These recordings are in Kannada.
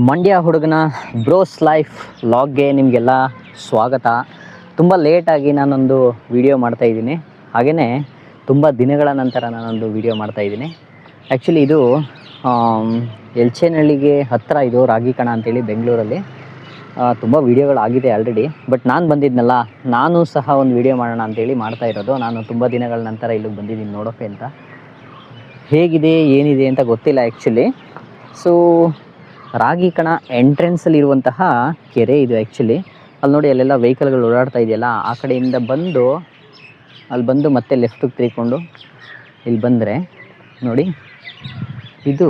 ಮಂಡ್ಯ ಹುಡುಗನ ಬ್ರೋಸ್ ಲೈಫ್ ಲಾಗ್ಗೆ ನಿಮಗೆಲ್ಲ ಸ್ವಾಗತ. ತುಂಬ ಲೇಟಾಗಿ ನಾನೊಂದು ವಿಡಿಯೋ ಮಾಡ್ತಾಯಿದ್ದೀನಿ, ಹಾಗೆಯೇ ತುಂಬ ದಿನಗಳ ನಂತರ ನಾನೊಂದು ವಿಡಿಯೋ ಮಾಡ್ತಾಯಿದ್ದೀನಿ. ಆ್ಯಕ್ಚುಲಿ ಇದು ಎಲ್ಚೇನಹಳ್ಳಿಗೆ ಹತ್ತಿರ, ಇದು ರಾಗಿಕಣ ಅಂತೇಳಿ ಬೆಂಗಳೂರಲ್ಲಿ. ತುಂಬ ವೀಡಿಯೋಗಳಾಗಿದೆ ಆಲ್ರೆಡಿ, ಬಟ್ ನಾನು ಬಂದಿದ್ನಲ್ಲ, ನಾನು ಸಹ ಒಂದು ವಿಡಿಯೋ ಮಾಡೋಣ ಅಂತೇಳಿ ಮಾಡ್ತಾಯಿರೋದು. ನಾನು ತುಂಬ ದಿನಗಳ ನಂತರ ಇಲ್ಲಿಗೆ ಬಂದಿದ್ದೀನಿ ನೋಡೋಕ್ಕೆ ಅಂತ. ಹೇಗಿದೆ ಏನಿದೆ ಅಂತ ಗೊತ್ತಿಲ್ಲ ಆ್ಯಕ್ಚುಲಿ. ಸೊ ರಾಗಿಕಣ ಎಂಟ್ರೆನ್ಸಲ್ಲಿರುವಂತಹ ಕೆರೆ ಇದು ಆ್ಯಕ್ಚುಲಿ. ಅಲ್ಲಿ ನೋಡಿ, ಅಲ್ಲೆಲ್ಲ ವೆಹಿಕಲ್ಗಳು ಓಡಾಡ್ತಾ ಇದೆಯಲ್ಲ, ಆ ಕಡೆಯಿಂದ ಬಂದು ಅಲ್ಲಿ ಬಂದು ಮತ್ತೆ ಲೆಫ್ಟಿಗೆ ತಿರ್ಕೊಂಡು ಇಲ್ಲಿ ಬಂದರೆ ನೋಡಿ, ಇದು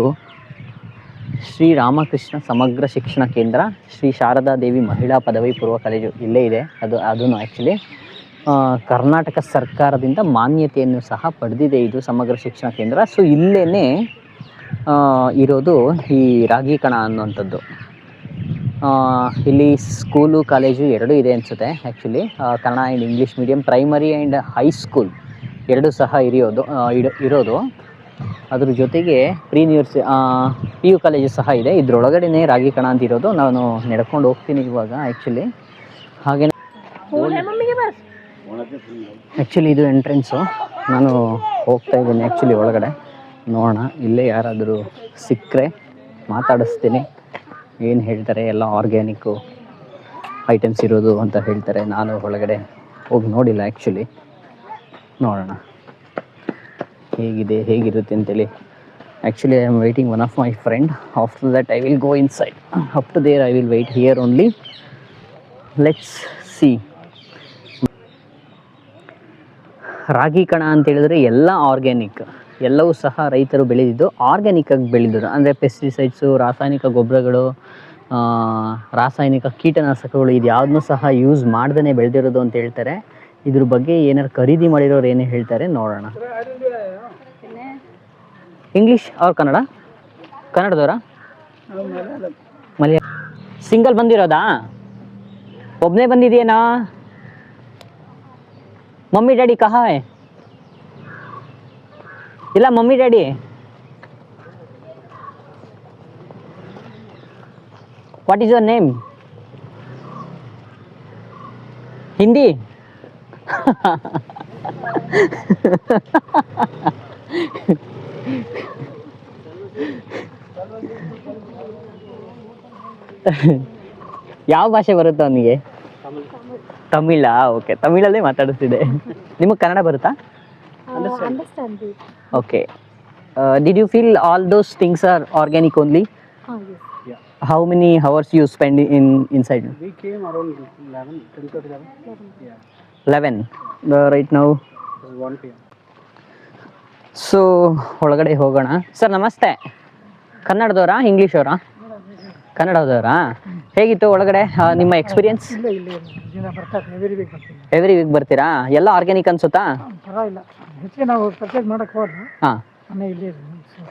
ಶ್ರೀ ರಾಮಕೃಷ್ಣ ಸಮಗ್ರ ಶಿಕ್ಷಣ ಕೇಂದ್ರ, ಶ್ರೀ ಶಾರದಾ ದೇವಿ ಮಹಿಳಾ ಪದವಿ ಪೂರ್ವ ಕಾಲೇಜು ಇಲ್ಲೇ ಇದೆ. ಅದೂ ಆ್ಯಕ್ಚುಲಿ ಕರ್ನಾಟಕ ಸರ್ಕಾರದಿಂದ ಮಾನ್ಯತೆಯನ್ನು ಸಹ ಪಡೆದಿದೆ ಇದು ಸಮಗ್ರ ಶಿಕ್ಷಣ ಕೇಂದ್ರ. ಸೊ ಇಲ್ಲೇ ಇರೋದು ಈ ರಾಗಿಕಣ ಅನ್ನುವಂಥದ್ದು. ಇಲ್ಲಿ ಸ್ಕೂಲು ಕಾಲೇಜು ಎರಡೂ ಇದೆ ಅನಿಸುತ್ತೆ actually. Kannada and English medium, primary and high school ಎರಡೂ ಸಹ ಇರೋದು. ಅದ್ರ ಜೊತೆಗೆ PU ಕಾಲೇಜು ಸಹ ಇದೆ. ಇದರೊಳಗಡೆನೇ ರಾಗಿಕಣ ಅಂತ ಇರೋದು. ನಾನು ನಡ್ಕೊಂಡು ಹೋಗ್ತೀನಿ ಇವಾಗ ಆ್ಯಕ್ಚುಲಿ. ಹಾಗೆ ಆ್ಯಕ್ಚುಲಿ ಇದು ಎಂಟ್ರೆನ್ಸು. ನಾನು ಹೋಗ್ತಾ ಇದ್ದೀನಿ ಆ್ಯಕ್ಚುಲಿ ಒಳಗಡೆ. ನೋಡೋಣ, ಇಲ್ಲೇ ಯಾರಾದರೂ ಸಿಕ್ಕರೆ ಮಾತಾಡಿಸ್ತೀನಿ. ಏನು ಹೇಳ್ತಾರೆ, ಎಲ್ಲ ಆರ್ಗ್ಯಾನಿಕ್ಕು ಐಟಮ್ಸ್ ಇರೋದು ಅಂತ ಹೇಳ್ತಾರೆ. ನಾನು ಒಳಗಡೆ ಹೋಗಿ ನೋಡಿಲ್ಲ ಆ್ಯಕ್ಚುಲಿ. ನೋಡೋಣ ಹೇಗಿರುತ್ತೆ ಅಂತೇಳಿ. Actually I am waiting one of my friend. After that I will go inside. Up to there I will wait here only. Let's see. ರಾಗಿಕಣ ಅಂತೇಳಿದ್ರೆ ಎಲ್ಲ ಆರ್ಗ್ಯಾನಿಕ್, ಎಲ್ಲವೂ ಸಹ ರೈತರು ಬೆಳೆದಿದ್ದು ಆರ್ಗ್ಯಾನಿಕ್ಕಾಗಿ ಬೆಳೆದಿದ್ದು. ಅಂದರೆ ಪೆಸ್ಟಿಸೈಡ್ಸು, ರಾಸಾಯನಿಕ ಗೊಬ್ಬರಗಳು, ರಾಸಾಯನಿಕ ಕೀಟನಾಶಕಗಳು ಇದು ಯಾವುದನ್ನೂ ಸಹ ಯೂಸ್ ಮಾಡ್ದೇ ಬೆಳೆದಿರೋದು ಅಂತ ಹೇಳ್ತಾರೆ. ಇದ್ರ ಬಗ್ಗೆ ಏನಾರು ಖರೀದಿ ಮಾಡಿರೋರು ಏನೇ ಹೇಳ್ತಾರೆ ನೋಡೋಣ. ಇಂಗ್ಲೀಷ್ ಅವ್ರ ಕನ್ನಡದವರಾ? ಮಲಯಾಳ. ಸಿಂಗಲ್ ಬಂದಿರೋದಾ? ಒಬ್ಬನೇ ಬಂದಿದೆಯೇನಾ? मम्मी डैडी कहाँ है? ಇಲ್ಲ mummy daddy, what is your name? Hindi? ಯಾವ ಭಾಷೆ ಬರುತ್ತೆ ಅವನಿಗೆ? ತಮಿಳ. ಓಕೆ, ತಮಿಳಲ್ಲೇ ಮಾತಾಡಿಸ್ತಿದೆ. ನಿಮಗೆ ಕನ್ನಡ ಬರುತ್ತಾ? Okay. Did you feel all those things are organic only? Yes. How many hours you spend inside? We came around 11, 10 to 11. Yeah. 11. Right now. 1 p.m. So ಒಳಗಡೆ ಹೋಗೋಣ. ಸರ್ ನಮಸ್ತೆ. ಕನ್ನಡದವರಾ ಇಂಗ್ಲೀಷ್ ಅವರಾ? ಕನ್ನಡದವರಾ? ಹೇಗಿತ್ತು ಒಳಗಡೆ ನಿಮ್ಮ ಎಕ್ಸ್ಪೀರಿಯನ್ಸ್? ಎವ್ರಿ ವೀಕ್ ಬರ್ತೀರಾ? ಎಲ್ಲ ಆರ್ಗ್ಯಾನಿಕ್ ಅನ್ಸುತ್ತಾ? ಪರವಾಗಿಲ್ಲ, ಹೆಚ್ಚಿಗೆ ನಾವು ಪರ್ಚೇಸ್ ಮಾಡಕ್ಕೆ ಹೋದ್ರೆ ಹಾಂ,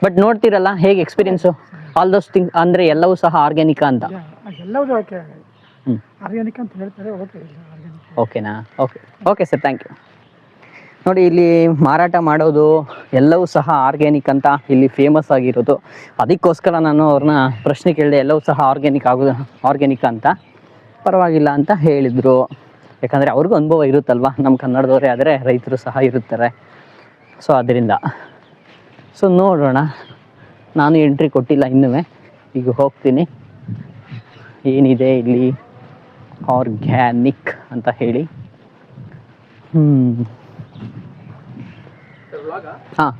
ಬಟ್ ನೋಡ್ತೀರಲ್ಲ ಹೇಗೆ ಎಕ್ಸ್ಪೀರಿಯನ್ಸು? ಆಲ್ ದೋಸ್ ಥಿಂಗ್ಸ್ ಅಂದರೆ ಎಲ್ಲವೂ ಸಹ ಆರ್ಗ್ಯಾನಿಕ್ ಅಂತ? ಎಲ್ಲವೂ ಆರ್ಗ್ಯಾನಿಕ್ ಅಂತ ಹೇಳ್ತಾರೆ. ಓಕೆನಾ? Okay sir, thank you. ನೋಡಿ, ಇಲ್ಲಿ ಮಾರಾಟ ಮಾಡೋದು ಎಲ್ಲವೂ ಸಹ ಆರ್ಗ್ಯಾನಿಕ್ ಅಂತ ಇಲ್ಲಿ ಫೇಮಸ್ ಆಗಿರೋದು. ಅದಕ್ಕೋಸ್ಕರ ನಾನು ಅವ್ರನ್ನ ಪ್ರಶ್ನೆ ಕೇಳಿದೆ, ಎಲ್ಲವೂ ಸಹ ಆರ್ಗ್ಯಾನಿಕ್ ಅಂತ. ಪರವಾಗಿಲ್ಲ ಅಂತ ಹೇಳಿದರು. ಯಾಕಂದರೆ ಅವ್ರಿಗೂ ಅನುಭವ ಇರುತ್ತಲ್ವ, ನಮ್ಮ ಕನ್ನಡದವರೇ ಆದರೆ ರೈತರು ಸಹ ಇರುತ್ತಾರೆ. ಸೊ ಅದರಿಂದ ನೋಡೋಣ. ನಾನು ಎಂಟ್ರಿ ಕೊಟ್ಟಿಲ್ಲ ಇನ್ನೂ, ಈಗ ಹೋಗ್ತೀನಿ. ಏನಿದೆ ಇಲ್ಲಿ ಆರ್ಗ್ಯಾನಿಕ್ ಅಂತ ಹೇಳಿ. ಹಾಂ,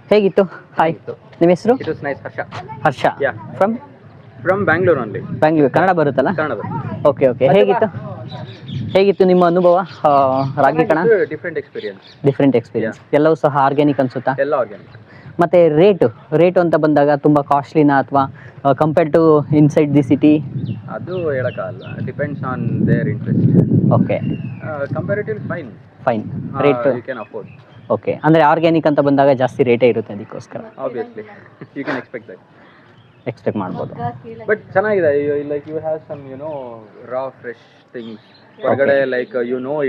ಹೇಗಿತ್ತು? ಹಾಯ್, ನಿಮ್ಮ ಹೆಸರು? It was nice, Harsha. Harsha. Yeah. From Bangalore only. Bangalore. Kannada ಬರುತ್ತಲ್ಲ? Kannada. ಓಕೆ. ಹೇಗಿತ್ತು ನಿಮ್ಮ ಅನುಭವ ರಾಗಿಕಣ? Different experience. Different experience. ಎಲ್ಲವೂ ಸಹ ಆರ್ಗ್ಯಾನಿಕ್ ಅನ್ಸುತ್ತಾ? ಎಲ್ಲ ಆರ್ಗ್ಯಾನಿಕ್. ಮತ್ತು ರೇಟು ಅಂತ ಬಂದಾಗ ತುಂಬ ಕಾಸ್ಟ್ಲಿನಾ ಅಥವಾ compared to inside the city? ಅದು ಹೇಳೋಕ್ಕಾಗಲ್ಲ, depends on their interest. Okay, comparatively fine rate. You can afford. Okay, ಅಂದರೆ ಆರ್ಗ್ಯಾನಿಕ್ ಅಂತ ಬಂದಾಗ ಜಾಸ್ತಿ ರೇಟೇ ಇರುತ್ತೆ, ಅದಕ್ಕೋಸ್ಕರ ಆಬ್ವಿಯಸ್ಲಿ ಯು ಕ್ಯಾನ್ ಎಕ್ಸ್ಪೆಕ್ಟ್ ಮಾಡ್ಬೋದು. ಬಟ್ ಚೆನ್ನಾಗಿದೆ. Like you have some raw fresh things ಹೊರಗಡೆ. Like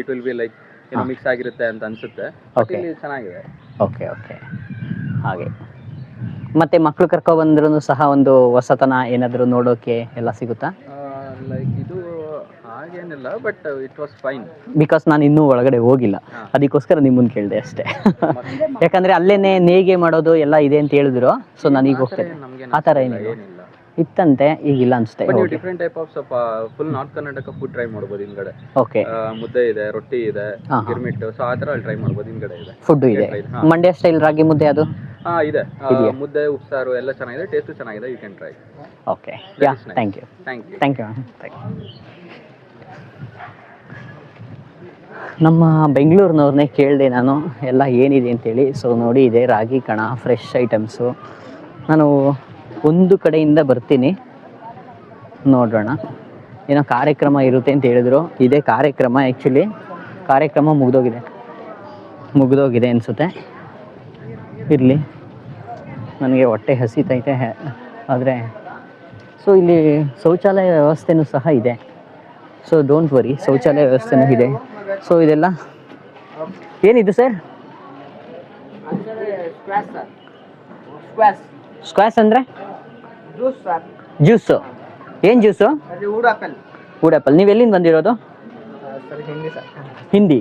it will be like mix ಆಗಿರುತ್ತೆ ಅಂತ ಅನ್ಸುತ್ತೆ. Okay. ಇಲ್ಲಿ ಚೆನ್ನಾಗಿದೆ. ಓಕೆ, ಹಾಗೆ ಮತ್ತೆ ಮಕ್ಳು ಕರ್ಕೊ ಬಂದ್ರೂ ಸಹ ಒಂದು ಹೊಸತನ ಏನಾದರೂ ನೋಡೋಕೆ ಎಲ್ಲ ಸಿಗುತ್ತಾ? ಲೈಕ್ ಇದು ಹಾಗೇನಿಲ್ಲ, but it was fine. Because ನಾನು ಇನ್ನೂ ಒಳಗಡೆ ಹೋಗಿಲ್ಲ, ಅದಕ್ಕೋಸ್ಕರ ನಿಮ್ಮನ್ನು ಕೇಳಿದೆ ಅಷ್ಟೇ. ಯಾಕಂದರೆ ಅಲ್ಲೇನೆ ನೇಯ್ಗೆ ಮಾಡೋದು ಎಲ್ಲ ಇದೆ ಅಂತ ಹೇಳಿದ್ರು, ಸೊ ನಾನೀಗ ಹೋಗ್ತೇನೆ. ಆ ಥರ ಏನಿಲ್ಲ ಇತ್ತಂತೆ, ಈಗಿಲ್ಲ ಅನಿಸುತ್ತೆ. ನೀವು ಡಿಫ್ರೆಂಟ್ ಟೈಪ್ ಆಫ್ ಸ್ವಲ್ಪ full north Karnataka food try ಮಾಡ್ಬೋದು ಹಿಂದ್ಗಡೆ. ಓಕೆ, ಮುದ್ದೆ ಇದೆ, ರೊಟ್ಟಿ ಇದೆ, ಗಿರ್ಮಿಟ್, ಸೊ ಆ ಥರ ಅಲ್ಲಿ ಟ್ರೈ ಮಾಡ್ಬೋದು. ಹಿಂದ್ಗಡೆ ಇದೆ ಫುಡ್ಡು ಇದೆ. ಮಂಡ್ಯ ಸ್ಟೈಲ್ ರಾಗಿ ಮುದ್ದೆ ಅದು ಇದೆ. ಮುದ್ದೆ, ಉಪ್ಸಾರು ಎಲ್ಲ ಚೆನ್ನಾಗಿದೆ, ಟೇಸ್ಟು ಚೆನ್ನಾಗಿದೆ. You can try. Okay, yeah, thank you. Thank you. ನಮ್ಮ ಬೆಂಗಳೂರಿನವ್ರನ್ನೇ ಕೇಳಿದೆ ನಾನು ಎಲ್ಲ ಏನಿದೆ ಅಂತೇಳಿ. ಸೊ ನೋಡಿ, ಇದೆ ರಾಗಿ ಕಣ, ಫ್ರೆಶ್ ಐಟಮ್ಸು. ನಾನು ಒಂದು ಕಡೆಯಿಂದ ಬರ್ತೀನಿ, ನೋಡೋಣ. ಏನೋ ಕಾರ್ಯಕ್ರಮ ಇರುತ್ತೆ ಅಂತ ಹೇಳಿದ್ರು. ಇದೇ ಕಾರ್ಯಕ್ರಮ. ಆ್ಯಕ್ಚುಲಿ ಕಾರ್ಯಕ್ರಮ ಮುಗಿದೋಗಿದೆ ಅನಿಸುತ್ತೆ. ಇರಲಿ, ನನಗೆ ಹೊಟ್ಟೆ ಹಸಿತೈತೆ. ಆದರೆ ಸೊ ಇಲ್ಲಿ ಶೌಚಾಲಯ ವ್ಯವಸ್ಥೆನೂ ಸಹ ಇದೆ. ಸೊ ಡೋಂಟ್ ವರಿ, ಶೌಚಾಲಯ ವ್ಯವಸ್ಥೆನೂ ಇದೆ. ಸೊ ಇದೆಲ್ಲ ಏನಿದು ಸರ್? ಸ್ಕ್ವಾಶ್ ಅಂದರೆ ಜ್ಯೂಸು. ಏನು ಜ್ಯೂಸು? Wood apple. ನೀವು ಎಲ್ಲಿಂದ ಬಂದಿರೋದು? ಹಿಂದಿ.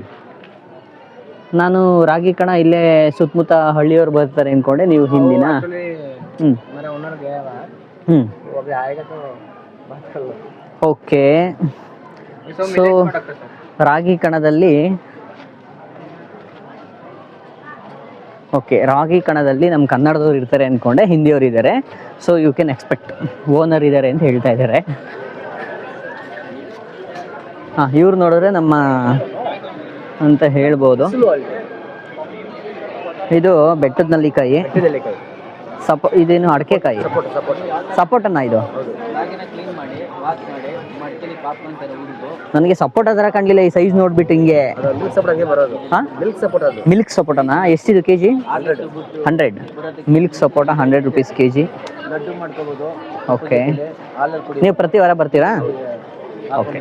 ನಾನು ರಾಗಿ ಕಣ ಇಲ್ಲೇ ಸುತ್ತಮುತ್ತ ಹಳ್ಳಿಯವ್ರು ಬರ್ತಾರೆ ಅಂದ್ಕೊಂಡೆ, ನೀವು ಹಿಂದಿನ? ಓಕೆ. ಸೊ ರಾಗಿ ಕಣದಲ್ಲಿ ನಮ್ಮ ಕನ್ನಡದವ್ರು ಇರ್ತಾರೆ ಅಂದ್ಕೊಂಡೆ, ಹಿಂದಿಯವ್ರು ಇದ್ದಾರೆ. So you can expect owner ಇದ್ದಾರೆ ಅಂತ ಹೇಳ್ತಾ ಇದ್ದಾರೆ. ಹಾಂ, ಇವ್ರು ನೋಡಿದ್ರೆ ನಮ್ಮ ಅಂತ ಹೇಳ್ಬೋದು. ಇದು ಬೆಟ್ಟದ ನಲ್ಲಿಕಾಯಿ, ಇದೇನು ಅಡಕೆಕಾಯಿ, ಸಪೋಟನ ಇದು? ನನಗೆ ಸಪೋಟ ಥರ ಕಾಣಲಿಲ್ಲ ಈ ಸೈಜ್ ನೋಡ್ಬಿಟ್ಟು. ಹಿಂಗೆ ಮಿಲ್ಕ್ ಸಪೋಟನಾ? ಎಷ್ಟಿದು ಕೆಜಿ? 100. ಮಿಲ್ಕ್ ಸಪೋಟ 100 rupees ಕೆಜಿ. ಓಕೆ. ನೀವು ಪ್ರತಿ ವಾರ ಬರ್ತೀರಾ? ಓಕೆ.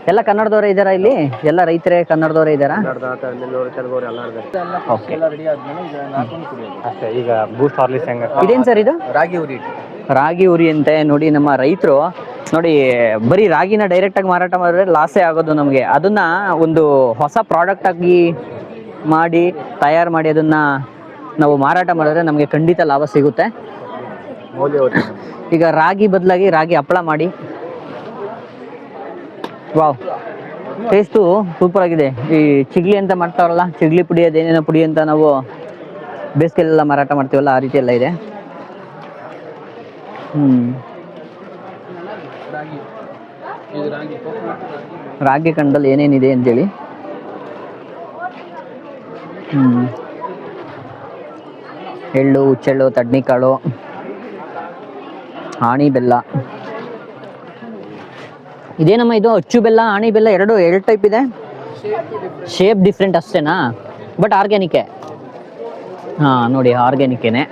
ಎಲ್ಲ ಕನ್ನಡದವರೇ ಇದ್ದಾರಾ ಇಲ್ಲಿ? ಎಲ್ಲ ರೈತರೇ ಕನ್ನಡದವರೇ ಇದ್ದಾರಾ? ಓಕೆ. ಈಗ ಬೂಸ್ಟ್ ಹಾರ್ಲಿಕ್ಸ್ ಹೆಂಗೆ? ಇದೇನು ಸರ್ ಇದು? ರಾಗಿ ಉರಿ ಅಂತೆ. ನೋಡಿ, ನಮ್ಮ ರೈತರು ನೋಡಿ ಬರೀ ರಾಗಿನ ಡೈರೆಕ್ಟಾಗಿ ಮಾರಾಟ ಮಾಡಿದ್ರೆ ಲಾಸೇ ಆಗೋದು ನಮಗೆ. ಅದನ್ನು ಒಂದು ಹೊಸ ಪ್ರಾಡಕ್ಟ್ ಆಗಿ ತಯಾರು ಮಾಡಿ ಅದನ್ನು ನಾವು ಮಾರಾಟ ಮಾಡಿದ್ರೆ ನಮಗೆ ಖಂಡಿತ ಲಾಭ ಸಿಗುತ್ತೆ. ಈಗ ರಾಗಿ ಬದಲಾಗಿ ರಾಗಿ ಹಪ್ಪಳ ಮಾಡಿ, ವಾವ್, ಟೇಸ್ಟು ಸೂಪರ್ ಆಗಿದೆ. ಈ ಚಿಗ್ಲಿ ಅಂತ ಮಾಡ್ತಾರಲ್ಲ, ಚಿಗ್ಲಿ ಪುಡಿ, ಅದೇನೇನೋ ಪುಡಿ ಅಂತ ನಾವು ಬೇಸಿಗೆಲ್ಲ ಮಾರಾಟ ಮಾಡ್ತೀವಲ್ಲ, ಆ ರೀತಿ ಎಲ್ಲ ಇದೆ. ರಾಗಿ ಕಣದಲ್ಲಿ ಏನೇನಿದೆ ಅಂತೇಳಿ. ಎಳ್ಳು, ಹುಚ್ಚೆಳ್ಳು, ತಡ್ನಿಕಾಳು, ಆಣಿ ಬೆಲ್ಲ. ಇದೇನಮ್ಮ ಇದು? ಅಚ್ಚು ಬೆಲ್ಲ, ಆಣಿ ಬೆಲ್ಲ ಎರಡು ಟೈಪ್ ಇದೆ. ಶೇಪ್ ಡಿಫ್ರೆಂಟ್ ಅಷ್ಟೇನಾ? ಬಟ್ ಆರ್ಗ್ಯಾನಿಕ್ಕೆ. ಹಾಂ, ನೋಡಿ, ಆರ್ಗ್ಯಾನಿಕ್ಕೇನೆ,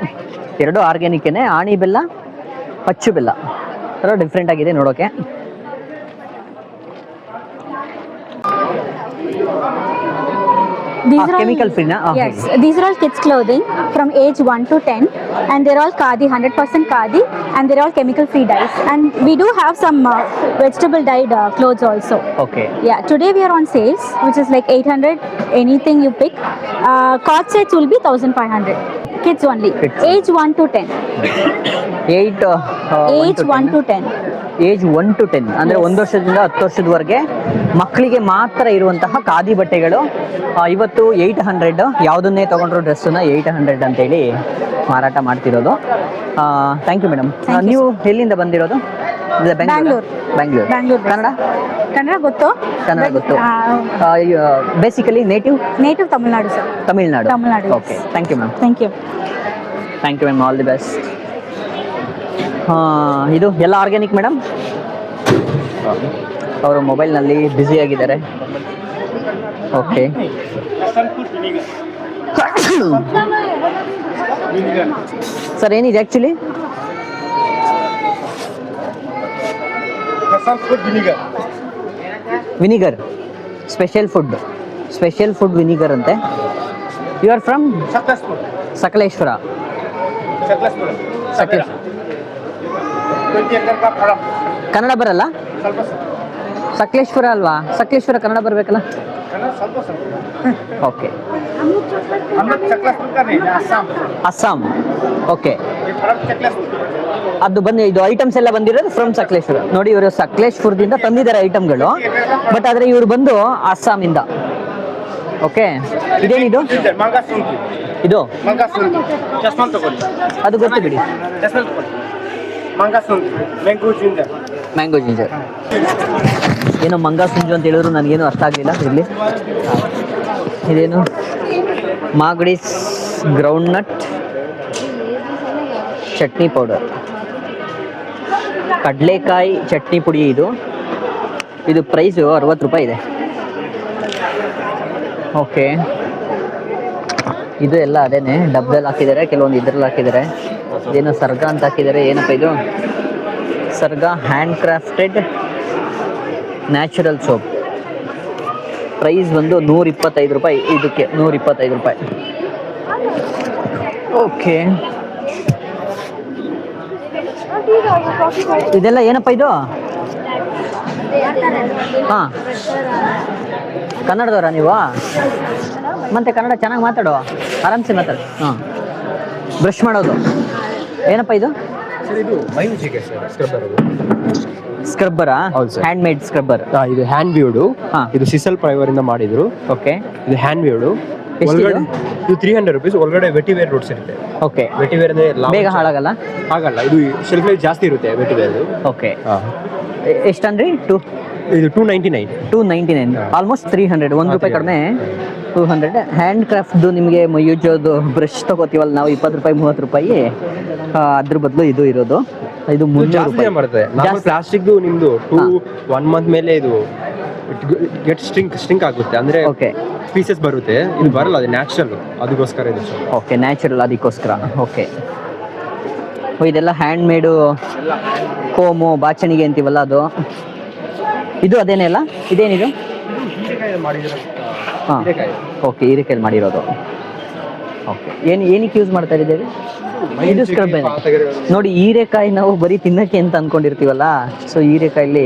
ಎರಡು ಆರ್ಗ್ಯಾನಿಕ್ಕೇನೆ. ಆಣಿ ಬೆಲ್ಲ, ಅಚ್ಚು ಬೆಲ್ಲ ಥರ ಡಿಫ್ರೆಂಟ್ ಆಗಿದೆ ನೋಡೋಕೆ. Chemical free na? Yes, these are all kids clothing from age 1 to 10, and they're all khadi, 100% khadi, and they're all chemical free dyes. And we do have some vegetable dyed clothes also. Okay. Yeah, today we are on sales, which is like 800, anything you pick. Cord sets will be 1500. Kids only. Age 1 to 10. Age 1 to 10. Age 1 to 10 ಅಂದರೆ 1 ವರ್ಷದಿಂದ 10 ವರ್ಷದವರೆಗೆ ಮಕ್ಕಳಿಗೆ ಮಾತ್ರ ಇರುವಂತಹ ಖಾದಿ ಬಟ್ಟೆಗಳು. ಇವತ್ತು 800, ಯಾವುದನ್ನೇ ತೊಗೊಂಡ್ರು ಡ್ರೆಸ್ಸನ್ನ 800 ಅಂತೇಳಿ ಮಾರಾಟ ಮಾಡ್ತಿರೋದು. Thank you madam. ನೀವು ಎಲ್ಲಿಂದ ಬಂದಿರೋದು? ಬ್ಯಾಂಗ್ಳೂರ್. ಕನ್ನಡ ಗೊತ್ತು? ಕನ್ನಡ ಗೊತ್ತು. Basically native Tamil Nadu sir. Tamil Nadu. Okay, thank you ma'am. Thank you ma'am. All the best. ಇದು ಎಲ್ಲ ಆರ್ಗ್ಯಾನಿಕ್ ಮೇಡಮ್? ಅವರು ಮೊಬೈಲ್ನಲ್ಲಿ ಬ್ಯುಸಿಯಾಗಿದ್ದಾರೆ. ಓಕೆ. ಸರ್, ಏನಿದೆ actually? Vinegar, special food vinegar ಅಂತೆ. You are from? Sakaleshwara. Sakalesh Kannada ಬರಲ್ಲ? ಸಕಲೇಶ್ವರ ಅಲ್ವಾ? ಸಕಲೇಶ್ವರ ಕನ್ನಡ ಬರಬೇಕಲ್ಲ? ಓಕೆ, ಅಸ್ಸಾಂ. ಓಕೆ, ಅದು ಬನ್ನಿ, ಇದು ಐಟಮ್ಸ್ ಎಲ್ಲ ಬಂದಿರೋದು ಫ್ರಮ್ ಸಕಲೇಶ್ವರ. ನೋಡಿ, ಇವರು ಸಕಲೇಶ್ವರದಿಂದ ತಂದಿದ್ದಾರೆ ಐಟಮ್ಗಳು, ಬಟ್ ಆದರೆ ಇವರು ಬಂದು ಅಸ್ಸಾಮಿಂದ. ಓಕೆ, ಇದೇನಿದು? ಇದು ಅದು ಗೊತ್ತು ಬಿಡಿ. ಮ್ಯಾಂಗೋ ಜಿಂಜರ್ ಏನೋ ಮಂಗಾ ಸುಂಜು ಅಂತ ಹೇಳಿದ್ರು ನನಗೇನು ಅರ್ಥ ಆಗಲಿಲ್ಲ. ಇರಲಿ. ಇದೇನು? ಮಾಗಡಿಸ್ ಗ್ರೌಂಡ್ ನಟ್ ಚಟ್ನಿ ಪೌಡರ್, ಕಡಲೆಕಾಯಿ ಚಟ್ನಿ ಪುಡಿ. ಇದು ಪ್ರೈಸು 60 ರೂಪಾಯಿ ಇದೆ. ಓಕೆ, ಇದು ಎಲ್ಲ ಅದೇನೆ ಡಬ್ಬದಲ್ಲಿ ಹಾಕಿದ್ದಾರೆ, ಕೆಲವೊಂದು ಇದ್ರಲ್ಲಿ ಹಾಕಿದ್ದಾರೆ. ಇದೇನೋ ಸರ್ಗ ಅಂತ ಹಾಕಿದ್ದಾರೆ. ಏನಪ್ಪ ಇದು? Sarga hand crafted natural soap. Price ಬಂದು 125 ರೂಪಾಯಿ. ಇದಕ್ಕೆ 125 ರೂಪಾಯಿ. ಓಕೆ, ಇದೆಲ್ಲ ಏನಪ್ಪ ಇದು? ಹಾಂ, ಕನ್ನಡದವರಾ ನೀವು? ಮತ್ತೆ ಕನ್ನಡ ಚೆನ್ನಾಗಿ ಮಾತಾಡುವ, ಆರಾಮ್ಸೆ ಮಾತಾಡು. ಹಾಂ, ಬ್ರಷ್ ಮಾಡೋದು ಏನಪ್ಪ ಇದು? ಸ್ಕ್ರಬ್ಬರಾ? Hand made scrubber. ಇದು ಹ್ಯಾಂಡ್ ವ್ಯೂಡು. ಇದು ಸಿಸಲ್ ಫೈಬರ್ ಇಂದ ಮಾಡಿದ್ರು. ಓಕೆ, ಇದು ಹ್ಯಾಂಡ್ ವ್ಯೂಡು. ಒಳಗಡೆ ಇದು 300 ರೂಪೀಸ್. ಒಳಗಡೆ ವೆಟಿವೇರ್ ರೂಟ್ಸ್ ಇರುತ್ತೆ. ಓಕೆ, ವೆಟಿವೇರ್ ಅಂದ್ರೆ ಬೇಗ ಹಾಳಾಗಲ್ಲ? ಆಗಲ್ಲ. ಇದು ಶೆಲ್ಫ್ ಲೈಫ್ ಜಾಸ್ತಿ ಇರುತ್ತೆ ವೆಟಿವೇರ್. ಓಕೆ, ಎಷ್ಟಂದ್ರಿ? ಇದು 299. ಆಲ್ಮೋಸ್ಟ್ 300. 1 ರೂಪಾಯಿ ಕಡಿಮೆ, 200. ಹ್ಯಾಂಡ್ ಕ್ರಾಫ್ಟ್ದು ನಿಮಗೆ ಯೂಜೋದು ಬ್ರಷ್ ತಗೋತೀವಲ್ಲ ನಾವು, 20 ರೂಪಾಯಿ 30 ರೂಪಾಯಿ. ಅದ್ರ ಬದಲು ಇದು ಇರೋದು. ಇದು 300 ರೂಪಾಯಿ ಬರುತ್ತೆ. ಪ್ಲಾಸ್ಟಿಕ್ದು ನಿಮ್ದು 1 ಮಂತ್ ಮೇಲೆ ಇದು ಗೆಟ್ ಸ್ಟ್ರಿಂಕ್ ಆಗುತ್ತೆ, ಅಂದ್ರೆ ಓಕೆ ಪೀಸಸ್ ಬರುತ್ತೆ. ಇದು ಬರಲ್ಲ, ಅದು ನ್ಯಾಚುರಲ್, ಅದಕ್ಕೋಸ್ಕರ ಇದು. ಓಕೆ, ನ್ಯಾಚುರಲ್, ಅದಕ್ಕೋಸ್ಕರ. ಓಕೆ, ಇದೆಲ್ಲ ಹ್ಯಾಂಡ್ ಮೇಡು ಕೋಮು ಬಾಚಣಿಗೆ ಅಂತೀವಲ್ಲ ಅದು. ಇದು ಅದೇನೇ ಅಲ್ಲ? ಇದೇನಿದು? ಹಾಂ, ಓಕೆ, ಹೀರೆಕಾಯಲ್ಲಿ ಮಾಡಿರೋದು. ಓಕೆ, ಏನಕ್ಕೆ ಯೂಸ್ ಮಾಡ್ತಾ ಇದ್ದೇವೆ? ಇದು ಸ್ಕ್ರಬ್. ನೋಡಿ, ಹೀರೆಕಾಯಿ ನಾವು ಬರೀ ತಿನ್ನಕ್ಕೆ ಅಂತ ಅಂದ್ಕೊಂಡಿರ್ತೀವಲ್ಲ. ಸೊ ಹೀರೆಕಾಯಲ್ಲಿ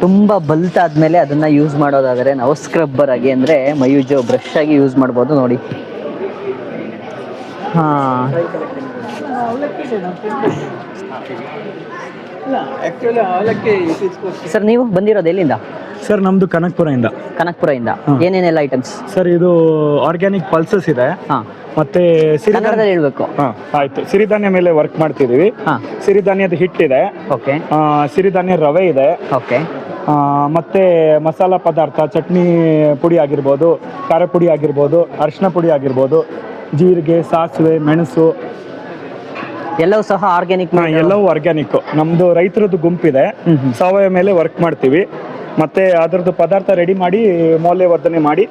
ತುಂಬ ಬಲ್ತಾದ್ಮೇಲೆ ಅದನ್ನು ಯೂಸ್ ಮಾಡೋದಾದರೆ ನಾವು ಸ್ಕ್ರಬ್ಬರ್ ಆಗಿ, ಅಂದರೆ ಮಯೂಜೋ ಬ್ರಷ್ ಆಗಿ ಯೂಸ್ ಮಾಡ್ಬೋದು. ನೋಡಿ, ಹಾಂ, ಸರ್ ನೀವು ಬಂದಿರೋದು ಎಲ್ಲಿಂದ? ಸರ್ ನಮ್ದು ಕನಕಪುರದಿಂದ. ಕನಕಪುರದಿಂದ. ಏನೇನೆಲ್ಲ ಐಟಮ್ಸ್? ಸರ್ ಇದು ಆರ್ಗ್ಯಾನಿಕ್ ಪಲ್ಸಸ್ ಇದೆ. ಹಾಂ, ಮತ್ತೆ ಕನ್ನಡದಲ್ಲಿ ಹೇಳ್ಬೇಕು. ಆಯ್ತು. ಸಿರಿಧಾನ್ಯ ಮೇಲೆ ವರ್ಕ್ ಮಾಡ್ತಿದೀವಿ. ಸಿರಿಧಾನ್ಯದ ಹಿಟ್ಟಿದೆ. ಓಕೆ. ಸಿರಿಧಾನ್ಯ ರವೆ ಇದೆ. ಓಕೆ. ಮತ್ತೆ ಮಸಾಲಾ ಪದಾರ್ಥ, ಚಟ್ನಿ ಪುಡಿ ಆಗಿರ್ಬೋದು, ಖಾರ ಪುಡಿ ಆಗಿರ್ಬೋದು, ಅರಿಶಿನ ಪುಡಿ ಆಗಿರ್ಬೋದು, ಜೀರಿಗೆ, ಸಾಸಿವೆ, ಮೆಣಸು ಎಲ್ಲವೂ ಸಹ ಆರ್ಗ್ಯಾನಿಕ್. ಎಲ್ಲವೂ ಆರ್ಗ್ಯಾನಿಕ್. ನಮ್ದು ರೈತರದ್ದು ಗುಂಪಿದೆ, ಸಾವಯವ ಮೇಲೆ ವರ್ಕ್ ಮಾಡ್ತೀವಿ. ಮತ್ತೆ ಅದರದ್ದು ಪದಾರ್ಥ ರೆಡಿ ಮಾಡಿ ಮೌಲ್ಯವರ್ಧನೆ ಮಾಡಿ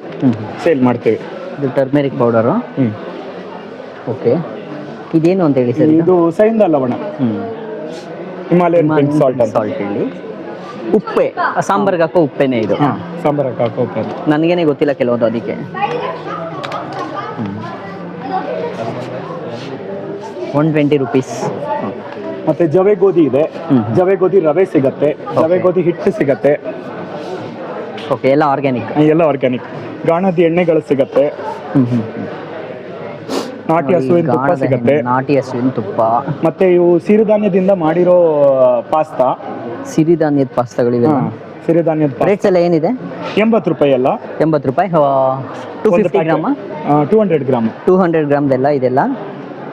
ಸೇಲ್ ಮಾಡ್ತೀವಿ. ಇದು ಟರ್ಮೆರಿಕ್ ಪೌಡರು. ಓಕೆ, ಇದೇನು ಅಂತ ಹೇಳಿ ಸರ್? ಇದು ಸೈಂಧ ಲವಣ, ಹಿಮಾಲಯನ್ ಪಿಂಕ್ ಸಾಲ್ಟ್ ಹೇಳಿ. ಉಪ್ಪೆ, ಸಾಂಬಾರ್ಗೆ ಹಾಕೋ ಉಪ್ಪೇನೆ ಇದು. ಸಾಂಬಾರ್ಗೆ ಹಾಕೋ ಉಪ್ಪೆ. ನನಗೇನೆ ಗೊತ್ತಿಲ್ಲ ಕೆಲವೊಂದು, ಅದಕ್ಕೆ. 120 ರೂಪೀಸ್. ಮತ್ತೆ ಜವೆ ಗೋಧಿ ಇದೆ. ಜವೆ ಗೋಧಿ ರವೆ ಸಿಗತ್ತೆ, ಜವೆ ಗೋಧಿ ಹಿಟ್ಟು ಸಿಗತ್ತೆ. ಓಕೆ, ಎಲ್ಲ ಆರ್ಗ್ಯಾನಿಕ್. ಎಲ್ಲ ಆರ್ಗ್ಯಾನಿಕ್. ಗಾಣದ ಎಣ್ಣೆಗಳು ಸಿಗತ್ತೆ. ನಾಟಿ ಹಸುವಿನ ತುಪ್ಪ ಸಿಗತ್ತೆ. ನಾಟಿ ಹಸುವಿನ ತುಪ್ಪ. ಮತ್ತೆ ಇವು ಸಿರಿಧಾನ್ಯದಿಂದ ಮಾಡಿರೋ ಪಾಸ್ತಾ. ಸಿರಿಧಾನ್ಯದ ಪಾಸ್ತಾಗಳಿವೆ. ಸಿರಿಧಾನ್ಯದ ರೇಟ್ಸ್ ಎಲ್ಲ ಏನಿದೆ? 80 ರೂಪಾಯಿ. ಎಲ್ಲ 80 ರೂಪಾಯಿ. 250 ಗ್ರಾಮ? 200 ಗ್ರಾಮ್. 200 ಗ್ರಾಮ್ದೆಲ್ಲ ಇದೆಲ್ಲ.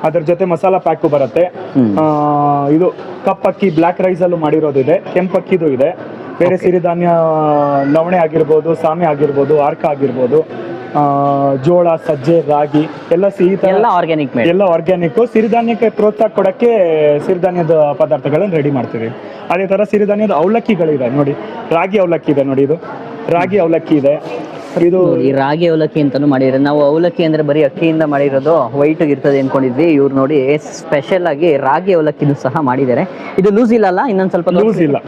ಅದ್ರ ಜೊತೆ ಮಸಾಲಾ ಪ್ಯಾಕು ಬರುತ್ತೆ. ಇದು ಕಪ್ಪಕ್ಕಿ ಬ್ಲ್ಯಾಕ್ ರೈಸ್ ಅಲ್ಲೂ ಮಾಡಿರೋದಿದೆ, ಕೆಂಪಕ್ಕಿದು ಇದೆ. ಬೇರೆ ಸಿರಿಧಾನ್ಯ ನವಣೆ ಆಗಿರ್ಬೋದು, ಸಾಮೆ ಆಗಿರ್ಬೋದು, ಆರ್ಕ ಆಗಿರ್ಬೋದು, ಜೋಳ, ಸಜ್ಜೆ, ರಾಗಿ ಎಲ್ಲ ಸಿಹಿ ಎಲ್ಲ ಆರ್ಗ್ಯಾನಿಕ್. ಎಲ್ಲ ಆರ್ಗ್ಯಾನಿಕ್. ಸಿರಿಧಾನ್ಯಕ್ಕೆ ಪ್ರೋತ್ಸಾಹ ಕೊಡಕ್ಕೆ ಸಿರಿಧಾನ್ಯದ ಪದಾರ್ಥಗಳನ್ನು ರೆಡಿ ಮಾಡ್ತೀವಿ. ಅದೇ ತರ ಸಿರಿಧಾನ್ಯದ ಅವಲಕ್ಕಿಗಳಿದೆ ನೋಡಿ. ರಾಗಿ ಅವಲಕ್ಕಿ ಇದೆ ನೋಡಿ, ಇದು ರಾಗಿ ಅವಲಕ್ಕಿ ಇದೆ. ಇದು ರಾಗಿ ಅವಲಕ್ಕಿ ಅಂತಾನು ಮಾಡಿದ್ರೆ, ನಾವು ಅವಲಕ್ಕಿ ಅಂದ್ರೆ ಬರೀ ಅಕ್ಕಿಯಿಂದ ಮಾಡಿರೋದು ವೈಟ್ ಇರ್ತದೆ ಅನ್ಕೊಂಡಿದ್ವಿ. ಇವ್ರು ನೋಡಿ ಸ್ಪೆಷಲ್ ಆಗಿ ರಾಗಿ ಅವಲಕ್ಕಿನೂ ಸಹ ಮಾಡಿದ್ದಾರೆ. ಇದು ಲೂಸ್ ಇಲ್ಲ? ಇನ್ನೊಂದು ಸ್ವಲ್ಪ ಲೂಸ್ ಇಲ್ಲ.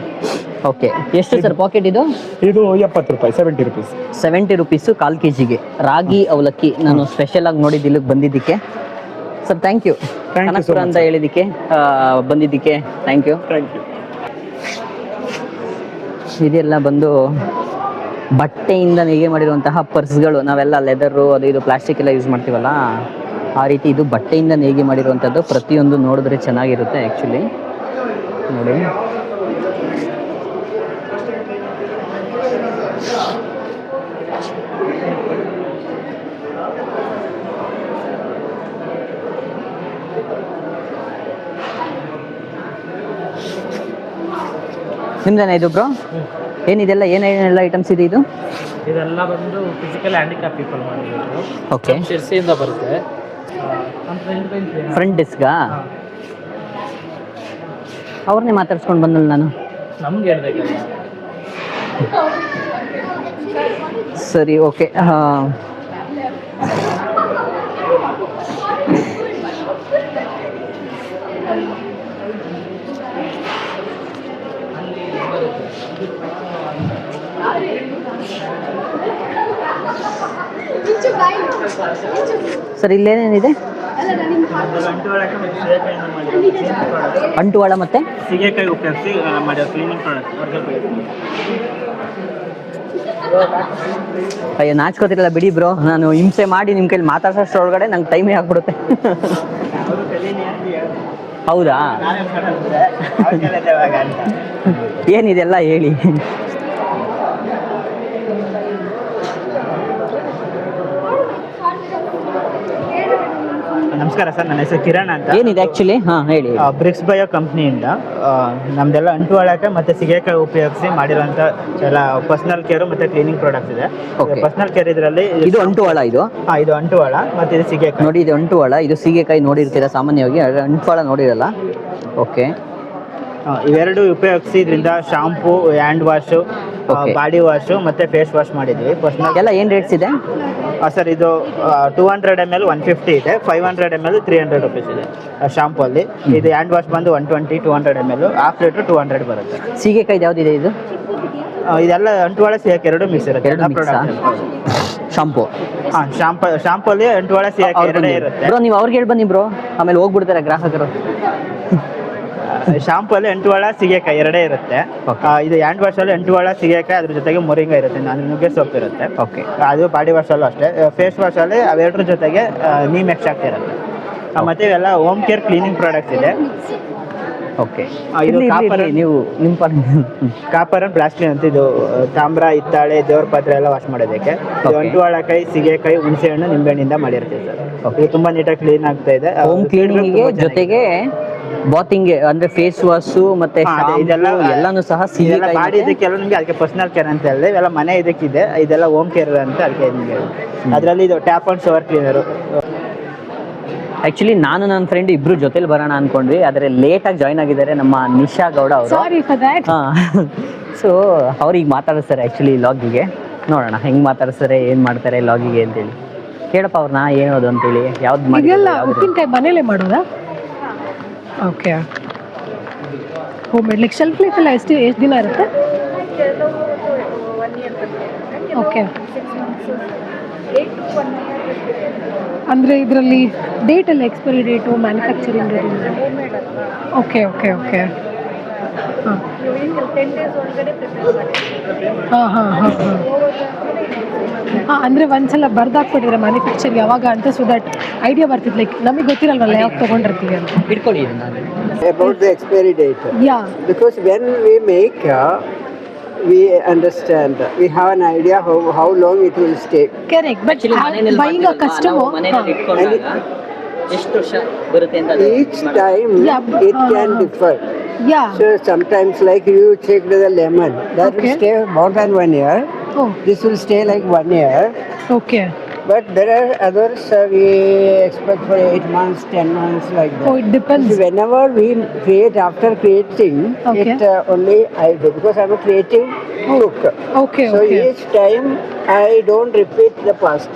ಓಕೆ, ಎಷ್ಟು ಸರ್ ಪಾಕೆಟ್ ಇದು? ಇದು 70 ರೂಪಾಯಿ, 70 ರುಪೀಸ್. 70 ರುಪೀಸು 1/4 kg ರಾಗಿ ಅವಲಕ್ಕಿ. ನಾನು ಸ್ಪೆಷಲ್ ಆಗಿ ನೋಡಿದ್ದು ಇಲ್ಲಿಗೆ ಬಂದಿದ್ದಕ್ಕೆ. Sir thank you Thank you so Kanakapura much, ಅಂತ ಹೇಳಿದ್ದಕ್ಕೆ ಬಂದಿದ್ದಕ್ಕೆ ಥ್ಯಾಂಕ್ ಯು. ಇದೆಲ್ಲ ಬಂದು ಬಟ್ಟೆಯಿಂದ ನೇಯ್ಗೆ ಮಾಡಿರುವಂತಹ ಪರ್ಸ್ಗಳು. ನಾವೆಲ್ಲ ಲೆದರು ಅದು ಇದು ಪ್ಲಾಸ್ಟಿಕ್ ಎಲ್ಲ ಯೂಸ್ ಮಾಡ್ತೀವಲ್ಲ, ಆ ರೀತಿ ಇದು ಬಟ್ಟೆಯಿಂದ ನೇಯ್ಗೆ ಮಾಡಿರುವಂಥದ್ದು. ಪ್ರತಿಯೊಂದು ನೋಡಿದ್ರೆ ಚೆನ್ನಾಗಿರುತ್ತೆ ಆ್ಯಕ್ಚುಲಿ. ನೋಡಿ ನಿಮ್ದೇನಾ ಇದು ಬ್ರೋ? ಏನಿದೆಲ್ಲ ಏನೇನೆಲ್ಲ ಐಟಮ್ಸ್ ಇದೆ ಇದು? ಇದೆಲ್ಲ ಬಂದು ಫಿಸಿಕಲ್ ಹ್ಯಾಂಡಿಕ್ರಾಫ್ಟ್ ಪೀಪಲ್ ಮಾಡಿರೋದು. ಓಕೆ, ಶಿರ್ಸಿಯಿಂದ ಬರುತ್ತೆ. ಫ್ರಂಟ್ ಡೆಸ್ಕಾ? ಅವ್ರನ್ನೇ ಮಾತಾಡ್ಸ್ಕೊಂಡು ಬಂದಲ್ಲ ನಾನು. ನಮ್ಗೆ ಹೇಳ್ಬೇಕಲ್ಲ. ಸರಿ, ಓಕೆ. ಸರ್ ಇಲ್ಲೇನೇನಿದೆ? ಅಂಟುವಾಳ ಮತ್ತೆ ಸೀಗೆಕಾಯಿ ಉಪಯೋಗಿಸಿ ಮಾಡಿರೋ ಕ್ಲೀನಿಂಗ್ ಪ್ರಾಡಕ್ಟ್. ಅಯ್ಯೋ ನಾಚ್ಕೋತಿರಲ್ಲ ಬಿಡಿ ಬ್ರೋ, ನಾನು ಹಿಂಸೆ ಮಾಡಿ ನಿಮ್ಮ ಕೈಲಿ ಮಾತಾಡ್ಸೋಷ್ಟ್ರೊಳಗಡೆ ನಂಗೆ ಟೈಮೇ ಆಗ್ಬಿಡುತ್ತೆ. ಹೌದಾ? ಏನಿದೆಲ್ಲ ಹೇಳಿ. ನಮಸ್ಕಾರ ಸರ್, ನನ್ನ ಹೆಸರು ಕಿರಣ್ ಅಂತ. ಏನಿದೆ ಆ್ಯಕ್ಚುಲಿ? ಹಾಂ ಹೇಳಿ. ಬ್ರಿಕ್ಸ್ ಬಯೋ ಕಂಪ್ನಿಯಿಂದ ನಮ್ದೆಲ್ಲ ಅಂಟುವಾಳಕ್ಕೆ ಮತ್ತು ಸಿಗೆಕಾಯಿ ಉಪಯೋಗಿಸಿ ಮಾಡಿರೋಂಥ ಎಲ್ಲ ಪರ್ಸನಲ್ ಕೇರು ಮತ್ತು ಕ್ಲೀನಿಂಗ್ ಪ್ರಾಡಕ್ಟ್ಸ್ ಇದೆ. Okay. ಪರ್ಸನಲ್ ಕೇರ್ ಇದರಲ್ಲಿ ಇದು ಅಂಟುವಾಳ ಇದು? ಹಾಂ, ಇದು ಅಂಟುವಾಳ ಮತ್ತು ಇದು ಸಿಗೆಕಾಯಿ. ನೋಡಿ, ಇದು ಅಂಟುವಾಳ, ಇದು ಸೀಗೆಕಾಯಿ ನೋಡಿರ್ತೀರಾ ಸಾಮಾನ್ಯವಾಗಿ, ಅಂಟುವಾಳ ನೋಡಿರಲ್ಲ. ಓಕೆ, ಇವೆರಡು ಉಪಯೋಗಿಸಿ ಇದರಿಂದ shampoo, hand wash, Okay. Body wash ಮತ್ತು ಫೇಸ್ ವಾಶ್ ಮಾಡಿದ್ವಿ. ಪರ್ಸನಲ್ ಎಲ್ಲ ಏನು ರೇಟ್ಸ್ ಇದೆ? ಸರ್ ಇದು 200 ml 150 ಇದೆ, 500 ml 300 rupees ಇದೆ ಶಾಂಪೂ ಅಲ್ಲಿ. ಇದು ಹ್ಯಾಂಡ್ ವಾಶ್ ಬಂದು 120, 200 ml, ಹಾಫ್ ಲೀಟ್ರ್ 200 ಬರುತ್ತೆ. ಸೀಗೆಕಾಯಿ ಯಾವುದಿದೆ ಇದು? ಇದೆಲ್ಲ ಅಂಟುವಾಳ ಸಿಗಕ್ಕೆ ಎರಡು ಮಿಕ್ಸ್ ಇರುತ್ತೆ. ಎರಡು ಮಿಕ್ಸಾ? ಶಾಂಪೂ? ಹಾಂ, ಶಾಂಪಲ್ಲಿ ಅಂಟುವಾಳ ಸಿಗಕ್ಕೆ ಎರಡೇ ಇರುತ್ತೆ. ಬ್ರೋ ನೀವು ಅವ್ರಿಗೆ ಹೇಳಿ ಬನ್ನಿ ಬ್ರೋ, ಆಮೇಲೆ ಹೋಗ್ಬಿಡ್ತಾರೆ ಗ್ರಾಹಕರು. ಶಾಂಪಲ್ಲಿ ಅಂಟುವಾಳ ಸಿಗೇಕಾಯಿ ಎರಡೇ ಇರುತ್ತೆ. ಇದು ಹ್ಯಾಂಡ್ ವಾಶ್ ಅಲ್ಲಿ ಅಂಟುವಾಳ ಸಿಗೇಕಾಯಿ, ಅದ್ರ ಜೊತೆಗೆ ಮೊರಿಂಗ ಇರುತ್ತೆ, ಅಂದ್ರೆ ನುಗ್ಗೆ ಸೊಪ್ಪು ಇರುತ್ತೆ. ಓಕೆ, ಅದು ಬಾಡಿ ವಾಶ್ ಅಲ್ಲೂ ಅಷ್ಟೇ. ಫೇಸ್ ವಾಶ್ ಅಲ್ಲಿ ಅವೆರಡರ ಜೊತೆಗೆ ನೀಮ್ ಎಕ್ಸ್ಟ್ರಾಕ್ಟ್ ಇರುತ್ತೆ. ಮತ್ತೆ ಇವೆಲ್ಲ ಹೋಮ್ ಕೇರ್ ಕ್ಲೀನಿಂಗ್ ಪ್ರಾಡಕ್ಟ್ಸ್ ಇದೆ. ಓಕೆ, ಇದು ನೀವು ನಿಮ್ಮ ಕಾಪರ್ ಅಂಡ್ ಪ್ಲಾಸ್ಟಿಕ್ ಅಂತ. ಇದು ತಾಮ್ರ, ಹಿತ್ತಾಳೆ, ದೇವ್ರ ಪಾತ್ರೆ ಎಲ್ಲ ವಾಶ್ ಮಾಡೋದಕ್ಕೆ. ಇದು ಅಂಟುವಾಳಕಾಯಿ, ಸಿಗೆಕಾಯಿ, ಹುಣಸೆ ಹಣ್ಣು, ನಿಂಬೆಹಣ್ಣಿಂದ ಮಾಡಿರ್ತೀವಿ ಸರ್. ಇದು ತುಂಬಾ ನೀಟಾಗಿ ಕ್ಲೀನ್ ಆಗ್ತಾ ಇದೆ. ಹೋಮ್ ಕ್ಲೀನಿಂಗ್ಗೆ ಜೊತೆಗೆ ಬಾತಿಂಗ್ಗೆ ಅಂದ್ರೆ ಫೇಸ್ ವಾಶು ಮತ್ತೆ ಇದೆಲ್ಲ ಎಲ್ಲಾನು ಸಹ ಬಾಡಿ ಇದಕ್ಕೆಲ್ಲ ನಿಮಗೆ ಅದಕ್ಕೆ ಪರ್ಸನಲ್ ಕೇರ್ ಅಂತ ಹೇಳಿದೆ. ಇವೆಲ್ಲ ಮನೆ ಇದಕ್ಕಿದೆ, ಇದೆಲ್ಲ ಹೋಮ್ ಕೇರ್ ಅಂತ ಅದಕ್ಕೆ ನಿಮಗೆ. ಅದರಲ್ಲಿ ಇದು tap and shower cleaner. Actually ನಾನು ನನ್ನ ಫ್ರೆಂಡ್ ಇಬ್ರು ಜೊತೆಲಿ ಬರೋಣ ಅನ್ಕೊಂಡ್ವಿ, ಆದರೆ ಲೇಟಾಗಿ ಜಾಯ್ನ್ ಆಗಿದ್ದಾರೆ ನಮ್ಮ ನಿಶಾ ಗೌಡ ಅವರು. ಸೊ ಅವ್ರಿಗೆ ಮಾತಾಡಿಸ್ತಾರೆ ಆ್ಯಕ್ಚುಲಿ ಲಾಗಿಗೆ. ನೋಡೋಣ ಹೆಂಗೆ ಮಾತಾಡಿಸ್ತಾರೆ, ಏನು ಮಾಡ್ತಾರೆ ಲಾಗಿಗೆ ಅಂತೇಳಿ. ಕೇಳಪ್ಪ ಅವ್ರನ್ನ ಏನೋದು ಅಂತೇಳಿ. ಯಾವ್ದು ಇದೆಲ್ಲ ಉಪ್ಪಿನಕಾಯಿ ಮನೇಲೆ ಮಾಡೋದಾ? Okay, home made. Like shelf life ಎಲ್ಲ ಎಷ್ಟು ದಿನ ಇರುತ್ತೆ? ಓಕೆ, ಅಂದರೆ ಇದರಲ್ಲಿ ಡೇಟ್ ಎಲ್ಲ expiry date, manufacturing date? Okay okay okay. ಹಾಂ ಹಾಂ ಹಾಂ ಹಾಂ ಹಾಂ ಹಾಂ, ಅಂದರೆ ಒಂದ್ಸಲ ಬರ್ದಾಕ್ಬಿಟ್ಟಿದ್ರೆ ಮ್ಯಾನುಫ್ಯಾಕ್ಚರ್ ಯಾವಾಗ ಅಂತ, ಸೊ ದಟ್ ಐಡಿಯಾ ಬರ್ತಿತ್ತು. ಲೈಕ್ ನಮಗೆ ಗೊತ್ತಿರಲ್ವಲ್ಲ ಯಾವಾಗ ತೊಗೊಂಡಿರ್ತೀವಿ ಅಂತ. ಇಟ್ಕೊಳ್ಳಿ about the expiry date. Yeah. Because when we make, we understand, we have an idea how long it will stay. Correct, but buying a customer, ಎಷ್ಟು ವರ್ಷ ಬರುತ್ತೆ ಅಂತ Each time Yeah, it can differ. yeah. So sometimes like you checked the lemon, that will Okay. stay more than 1 year. Oh, This will stay like 1 year. okay. But there are others we expect for 8 months, 10 months like that. Oh, it depends. So whenever we create, after creating Okay. it, only I do, because I'm a creative cook. Okay, So okay. each time I don't repeat the past.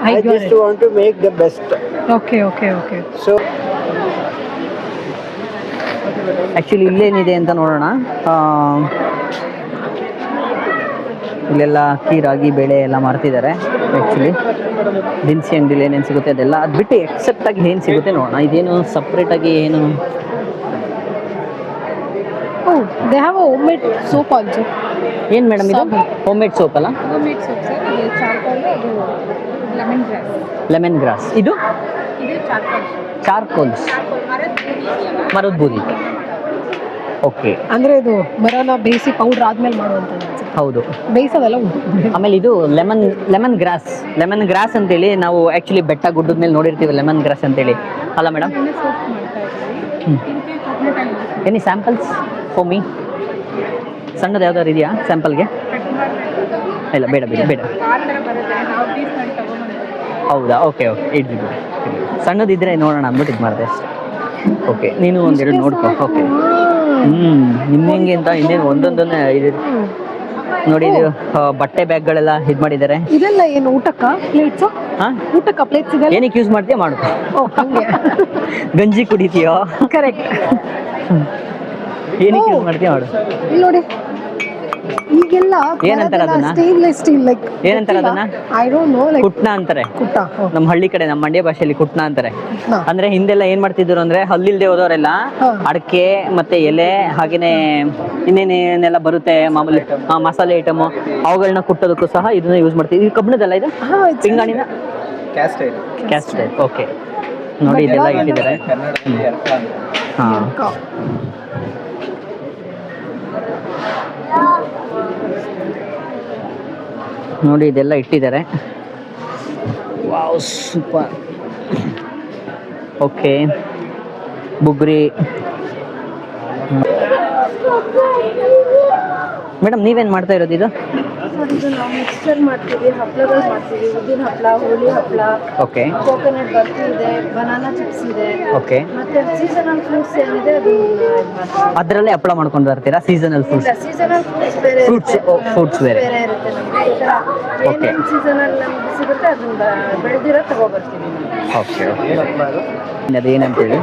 I got just it. want to make the best. Okay, okay, okay. So actually ಇಲ್ಲೇನಿದೆ ಅಂತ ನೋಡೋಣ. ಇಲ್ಲೆಲ್ಲ ಅಕ್ಕಿ, ರಾಗಿ, ಬೇಳೆ ಎಲ್ಲ ಮಾರ್ತಿದ್ದಾರೆ ಆ್ಯಕ್ಚುಲಿ. ದಿನಸಿ ಅಂಗಡಿಲಿ ಏನೇನು ಸಿಗುತ್ತೆ ಅದೆಲ್ಲ ಅದು ಬಿಟ್ಟು ಎಕ್ಸೆಪ್ಟಾಗಿ ಏನು ಸಿಗುತ್ತೆ ನೋಡೋಣ. ಇದೇನು ಸಪ್ರೇಟಾಗಿ ಏನು Oh, they have a homemade soap also. ಏನು ಮೇಡಮ್ ಇದು ಹೋಮ್ ಮೇಡ್ ಸೋಪ್ ಅಲ್ಲ? Homemade soap, sir. ಅದು charcoal, ಅದು lemon grass. Lemon grass. ಇದು ಇದು charcoal. ಚಾರ್ಕೋಲ್ಸ್, ಮರದ ಬೂದಿ. ಓಕೆ, ಅಂದ್ರೆ ಇದು ಮರನ ಬೇಯಿಸಿ ಪೌಡರ್ ಆದ್ಮೇಲೆ ಮಾಡುವಂಥದ್ದು ಅನ್ಸುತ್ತೆ. ಹೌದು. ಬೇಯಿಸೋದಲ್ಲ ಉಂಟು. ಆಮೇಲೆ ಇದು ಲೆಮನ್ ಗ್ರಾಸ್ ಅಂತೇಳಿ ನಾವು ಆ್ಯಕ್ಚುಲಿ ಬೆಟ್ಟ ಗುಡ್ಡದ ಮೇಲೆ ನೋಡಿರ್ತೀವಿ ಲೆಮನ್ ಗ್ರಾಸ್ ಅಂತೇಳಿ ಅಲ್ಲ madam? Any samples for me? ಸಣ್ಣದು ಯಾವ್ದಾದ್ರು ಇದೆಯಾ ಸ್ಯಾಂಪಲ್ಗೆ? ಇಲ್ಲ, ಬೇಡ ಬೇಡ ಬೇಡ. ಹೌದಾ, ಓಕೆ ಇಡ್ಲಿ. ಸಣ್ಣದಿದ್ರೆ ನೋಡೋಣ ಅಂದ್ಬಿಟ್ಟು ಇದು ಮಾಡಿದೆ ಅಷ್ಟೇ. ಓಕೆ, ನೀನು ಒಂದೆರಡು ನೋಡ್ಕೊ. ಓಕೆ, ನಿಮ್ಮ ಹೆಂಗೆ ಅಂತ ಇನ್ನೇನು ಒಂದೊಂದನ್ನೇ ಇದೆ ನೋಡಿ. ಇದು ಬಟ್ಟೆ ಬ್ಯಾಗ್ಗಳೆಲ್ಲ ಇದು ಮಾಡಿದ್ದಾರೆ. ಇದೆಲ್ಲ ಏನು ಊಟಕ್ಕ ಪ್ಲೇಟ್ಸ್? ಹಾಂ, ಊಟಕ್ಕ ಪ್ಲೇಟ್ಸ್ ಇದೆಲ್ಲ ಏನಕ್ಕೆ ಯೂಸ್ ಮಾಡ್ತೀಯ ಮಾಡು. ಓ ಹಂಗೆ. ಗಂಜಿ ಕುಡಿತೀಯೋ? ಕರೆಕ್ಟ್. ಏನಕ್ಕೆ ಯೂಸ್ ಮಾಡ್ತೀಯ ಮಾಡು. ಇಲ್ಲಿ ನೋಡಿ, ಈಗೆಲ್ಲ ಏನಂತಾರೆ ಅದನ್ನ? ಸ್ಟೇನ್ಲೆಸ್ ಸ್ಟೀಲ್ ಲೈಕ್ ಏನಂತಾರೆ ಅದನ್ನ? ಐ ಡೋಂಟ್ ನೋ, ಲೈಕ್ ಕುಟ್ನ ಅಂತಾರೆ. ಕುಟ್ಟ. ನಮ್ಮ ಹಳ್ಳಿ ಕಡೆ, ನಮ್ಮ ಮಂಡ್ಯ ಭಾಷೆಯಲ್ಲಿ ಕುಟ್ನ ಅಂತಾರೆ. ಹಾ. ಅಂದ್ರೆ ಹಿಂದೆಲ್ಲ ಏನ್ ಮಾಡ್ತಿದ್ರು ಅಂದ್ರೆ ಹಲ್ಲಿಲ್ದೆ ಹೋದವರೆಲ್ಲ ಹಾ. ಅಡಕೆ ಮತ್ತೆ ಎಲೆ ಹಾಗೇನೆ ಇನ್ನೇನೇನೆಲ್ಲ ಬರುತ್ತೆ ಮಾಮೂಲಿ ಮಸಾಲೆ ಐಟಮ್ ಅವುಗಳನ್ನ ಕುಟ್ಟೋದಕ್ಕೂ ಸಹ ಇದನ್ನ ಯೂಸ್ ಮಾಡ್ತೀವಿ. ಇದು ಕಬ್ಬಿಣದಲ್ಲ ಇದು? ಹಾ, it's ಪಿಂಗಾಣಿನ ಕ್ಯಾಸ್ಟ್ ಟೈಪ್. ಓಕೆ, ನೋಡಿ ಇದೆಲ್ಲ ಇಟ್ಟಿದ್ದಾರೆ. ಹಾ, ನೋಡಿ ಇದೆಲ್ಲ ಇಟ್ಟಿದ್ದಾರೆ. Wow, super. ಓಕೆ, ಬುಗ್ರಿ. ಮೇಡಮ್ ನೀವೇನು ಮಾಡ್ತಾ ಇರೋದು ಇದು? ಇದು ನಾವು ಮಿಕ್ಸ್ಚರ್ ಮಾಡ್ತೀವಿ, ಹಪ್ಪಳಗಳು ಮಾಡ್ತೀವಿ, ಉದ್ದಿನ ಹಪ್ಪಳ, ಹೋಳಿ ಹಪ್ಪಳ, ಓಕೆ ಕೋಕೋನಟ್ ಬರ್ಫಿ ಇದೆ, ಬನಾನಾ ಚಿಪ್ಸ್ ಇದೆ, ಓಕೆ. ಮತ್ತೆ ಸೀಸನಲ್ ಫ್ರೂಟ್ಸ್ ಏನಿದೆ ಅದು ಅದರಲ್ಲೇ ಹಪ್ಪಳ ಮಾಡ್ಕೊಂಡು ಬರ್ತೀರಾ? Seasonal fruits? ಸೀಸನಲ್ ಫ್ರೂಟ್ಸ್ ಬೇರೆ ಫ್ರೂಟ್ಸ್ ಬೇರೆ ಇರುತ್ತೆ ನಮಗೆ. ಈ ಥರ ಏನೇನು ಸೀಸನಲ್ ನಮ್ಗೆ ಸಿಗುತ್ತೆ ಅದನ್ನ ಬೆಳೆದಿರೋ ತಗೊಬರ್ತೀವಿ. ಓಕೆ ಅದೇನಂತೇಳಿ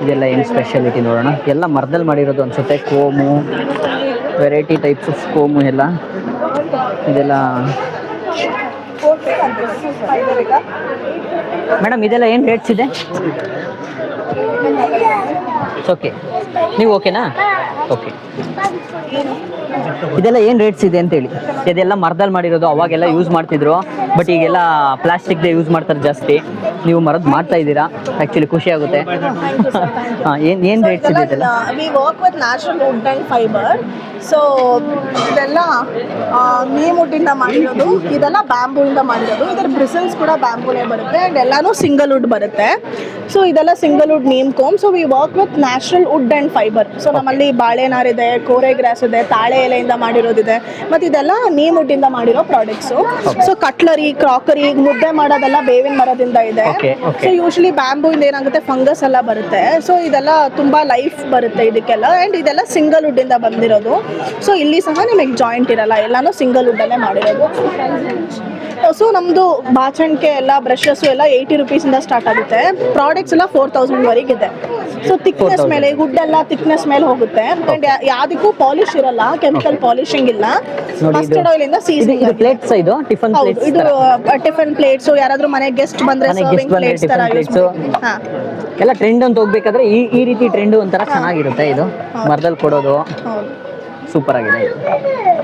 ಇದೆಲ್ಲ ಏನು ಸ್ಪೆಷಾಲಿಟಿ ನೋಡೋಣ. ಎಲ್ಲ ಮರದಲ್ಲಿ ಮಾಡಿರೋದು ಅನ್ಸುತ್ತೆ. ಕೋಮು, ವೆರೈಟಿ ಟೈಪ್ಸ್ ಆಫ್ ಕೋಮು ಎಲ್ಲ ಇದೆಲ್ಲ. ಮೇಡಮ್ ಇದೆಲ್ಲ ಏನು ರೇಟ್ಸ್ ಇದೆ? ಓಕೆ, ನೀವು ಓಕೆನಾ? ಓಕೆ, ಇದೆಲ್ಲ ಏನು ರೇಟ್ಸ್ ಇದೆ ಅಂತೇಳಿ. ಇದೆಲ್ಲ ಮರದಲ್ಲಿ ಮಾಡಿರೋದು, ಅವಾಗೆಲ್ಲ ಯೂಸ್ ಮಾಡ್ತಿದ್ರು, ಬಟ್ ಈಗೆಲ್ಲ ಪ್ಲಾಸ್ಟಿಕ್ದೇ ಯೂಸ್ ಮಾಡ್ತಾರೆ ಜಾಸ್ತಿ. ನೀವು ಮರದ್ದು ಮಾಡ್ತಾ ಇದ್ದೀರಾ, ಆ್ಯಕ್ಚುಲಿ ಖುಷಿ ಆಗುತ್ತೆ. ಹಾಂ, ಏನು ರೇಟ್ಸ್ ಇದೆ ಇದೆಲ್ಲ? We work with natural wood and fiber. So ಇದೆಲ್ಲ ನೀಮ್ ವುಡ್ಡಿಂದ ಮಾಡಿರೋದು, ಇದೆಲ್ಲ ಬ್ಯಾಂಬೂಯಿಂದ ಮಾಡಿರೋದು. ಇದರ ಬ್ರಿಸಲ್ಸ್ ಕೂಡ ಬ್ಯಾಂಬೂನೇ ಬರುತ್ತೆ ಆ್ಯಂಡ್ ಎಲ್ಲನೂ ಸಿಂಗಲ್ ವುಡ್ ಬರುತ್ತೆ. ಸೊ ಇದೆಲ್ಲ single wood neem comb. So we work with natural wood and fiber. So ನಮ್ಮಲ್ಲಿ ಬಾಳೆನಾರಿದೆ, ಕೋರೆ ಗ್ರಾಸ್ ಇದೆ, ತಾಳೆ ಎಲೆಯಿಂದ ಮಾಡಿರೋದಿದೆ, ಮತ್ತು ಇದೆಲ್ಲ ನೀಮ್ ವುಡ್ಡಿಂದ ಮಾಡಿರೋ ಪ್ರಾಡಕ್ಟ್ಸು. ಸೊ ಕಟ್ಲರಿ, ಕ್ರಾಕರಿ, ಮುದ್ದೆ ಮಾಡೋದೆಲ್ಲ ಬೇವಿನ ಮರದಿಂದ ಇದೆ. ಸೊ ಯೂಶಲಿ ಬ್ಯಾಂಬೂಯಿಂದ ಏನಾಗುತ್ತೆ, ಫಂಗಸ್ ಎಲ್ಲ ಬರುತ್ತೆ. ಸೊ ಇದೆಲ್ಲ ತುಂಬ ಲೈಫ್ ಬರುತ್ತೆ ಇದಕ್ಕೆಲ್ಲ. ಆ್ಯಂಡ್ ಇದೆಲ್ಲ ಸಿಂಗಲ್ ವುಡ್ಡಿಂದ ಬಂದಿರೋದು. ಸೊ ಇಲ್ಲಿ ಸಹ ನಿಮಗೆ ಜಾಯಿಂಟ್ ಇರಲ್ಲ, ಎಲ್ಲಾನು ಸಿಂಗಲ್ ವುಡ್ಡಲ್ಲೇ ಮಾಡಿರೋದು. ಸೊ ನಮ್ಮದು ಬಾಚಣಿಕೆ ಎಲ್ಲ ಬ್ರಷಸ್ಸು ಎಲ್ಲ 80 ರುಪೀಸಿಂದ ಸ್ಟಾರ್ಟ್ ಆಗುತ್ತೆ. ಪ್ರಾಡಕ್ಟ್ಸ್ ಎಲ್ಲ 4000 ವರೆಗಿದೆ. ಸೊ ಥಿಕ್ನೆಸ್ ಮೇಲೆ, ವುಡ್ ಎಲ್ಲ ಥಿಕ್ನೆಸ್ ಮೇಲೆ ಹೋಗುತ್ತೆ. ಆ್ಯಂಡ್ ಯಾವುದಕ್ಕೂ ಪಾಲಿಶ್ ಇರಲ್ಲ, ಕೆಮಿಕಲ್ ಪಾಲಿಶಿಂಗ್ ಇಲ್ಲ. ಮಸ್ಟರ್ಡ್ ಆಯಿಲ್ ಇಂದ ಸೀಸನಿಂಗ್. ಪ್ಲೇಟ್ಸ್ ಇದು ಟಿಫನ್ ಹೌದು, ಇದು ಟಿಫನ್ ಪ್ಲೇಟ್ಸ್. ಯಾರಾದ್ರೂ ಮನೆಗೆ ಗೆಸ್ಟ್ ಬಂದ್ರೆ ಸರ್ವಿಂಗ್ ಪ್ಲೇಟ್ಸ್ ತರ ಯೂಸ್ ಮಾಡ್ತೀವಿ. ಹಾ, ಎಲ್ಲ ಟ್ರೆಂಡ್ ಅಂತ ಹೋಗ್ಬೇಕಾದ್ರೆ ಈ ರೀತಿ ಟ್ರೆಂಡ್ ಒಂಥರ ಚೆನ್ನಾಗಿರುತ್ತೆ. ಇದು ಮರದಲ್ಲಿ ಕೊಡೋದು ಸೂಪರ್ ಆಗಿದೆ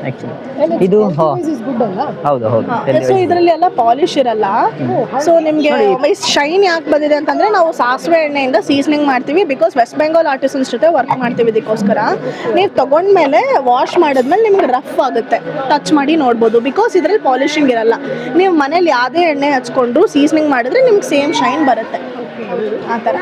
ಆಕ್ಚುಲಿ. ಇದು ಹೌದು ಹೌದು. ಸೊ ಇದರಲ್ಲಿ ಎಲ್ಲ ಪಾಲಿಶ್ ಇರಲ್ಲ. ಸೊ ನಿಮಗೆ ಶೈನ್ ಯಾಕೆ ಬಂದಿದೆ ಅಂತಂದ್ರೆ ನಾವು ಸಾಸಿವೆ ಎಣ್ಣೆಯಿಂದ ಸೀಸನಿಂಗ್ ಮಾಡ್ತೀವಿ. ಬಿಕಾಸ್ ವೆಸ್ಟ್ ಬೆಂಗಾಲ್ ಆರ್ಟಿಸನ್ಸ್ ಜೊತೆ ವರ್ಕ್ ಮಾಡ್ತೀವಿ ಇದಕ್ಕೋಸ್ಕರ. ನೀವು ತಗೊಂಡ್ಮೇಲೆ ವಾಶ್ ಮಾಡಿದ್ಮೇಲೆ ನಿಮ್ಗೆ ರಫ್ ಆಗುತ್ತೆ, ಟಚ್ ಮಾಡಿ ನೋಡ್ಬೋದು. ಬಿಕಾಸ್ ಇದರಲ್ಲಿ ಪಾಲಿಶಿಂಗ್ ಇರಲ್ಲ. ನೀವು ಮನೇಲಿ ಯಾವುದೇ ಎಣ್ಣೆ ಹಚ್ಕೊಂಡು ಸೀಸನಿಂಗ್ ಮಾಡಿದ್ರೆ ನಿಮ್ಗೆ ಸೇಮ್ ಶೈನ್ ಬರುತ್ತೆ. ಆ ಥರ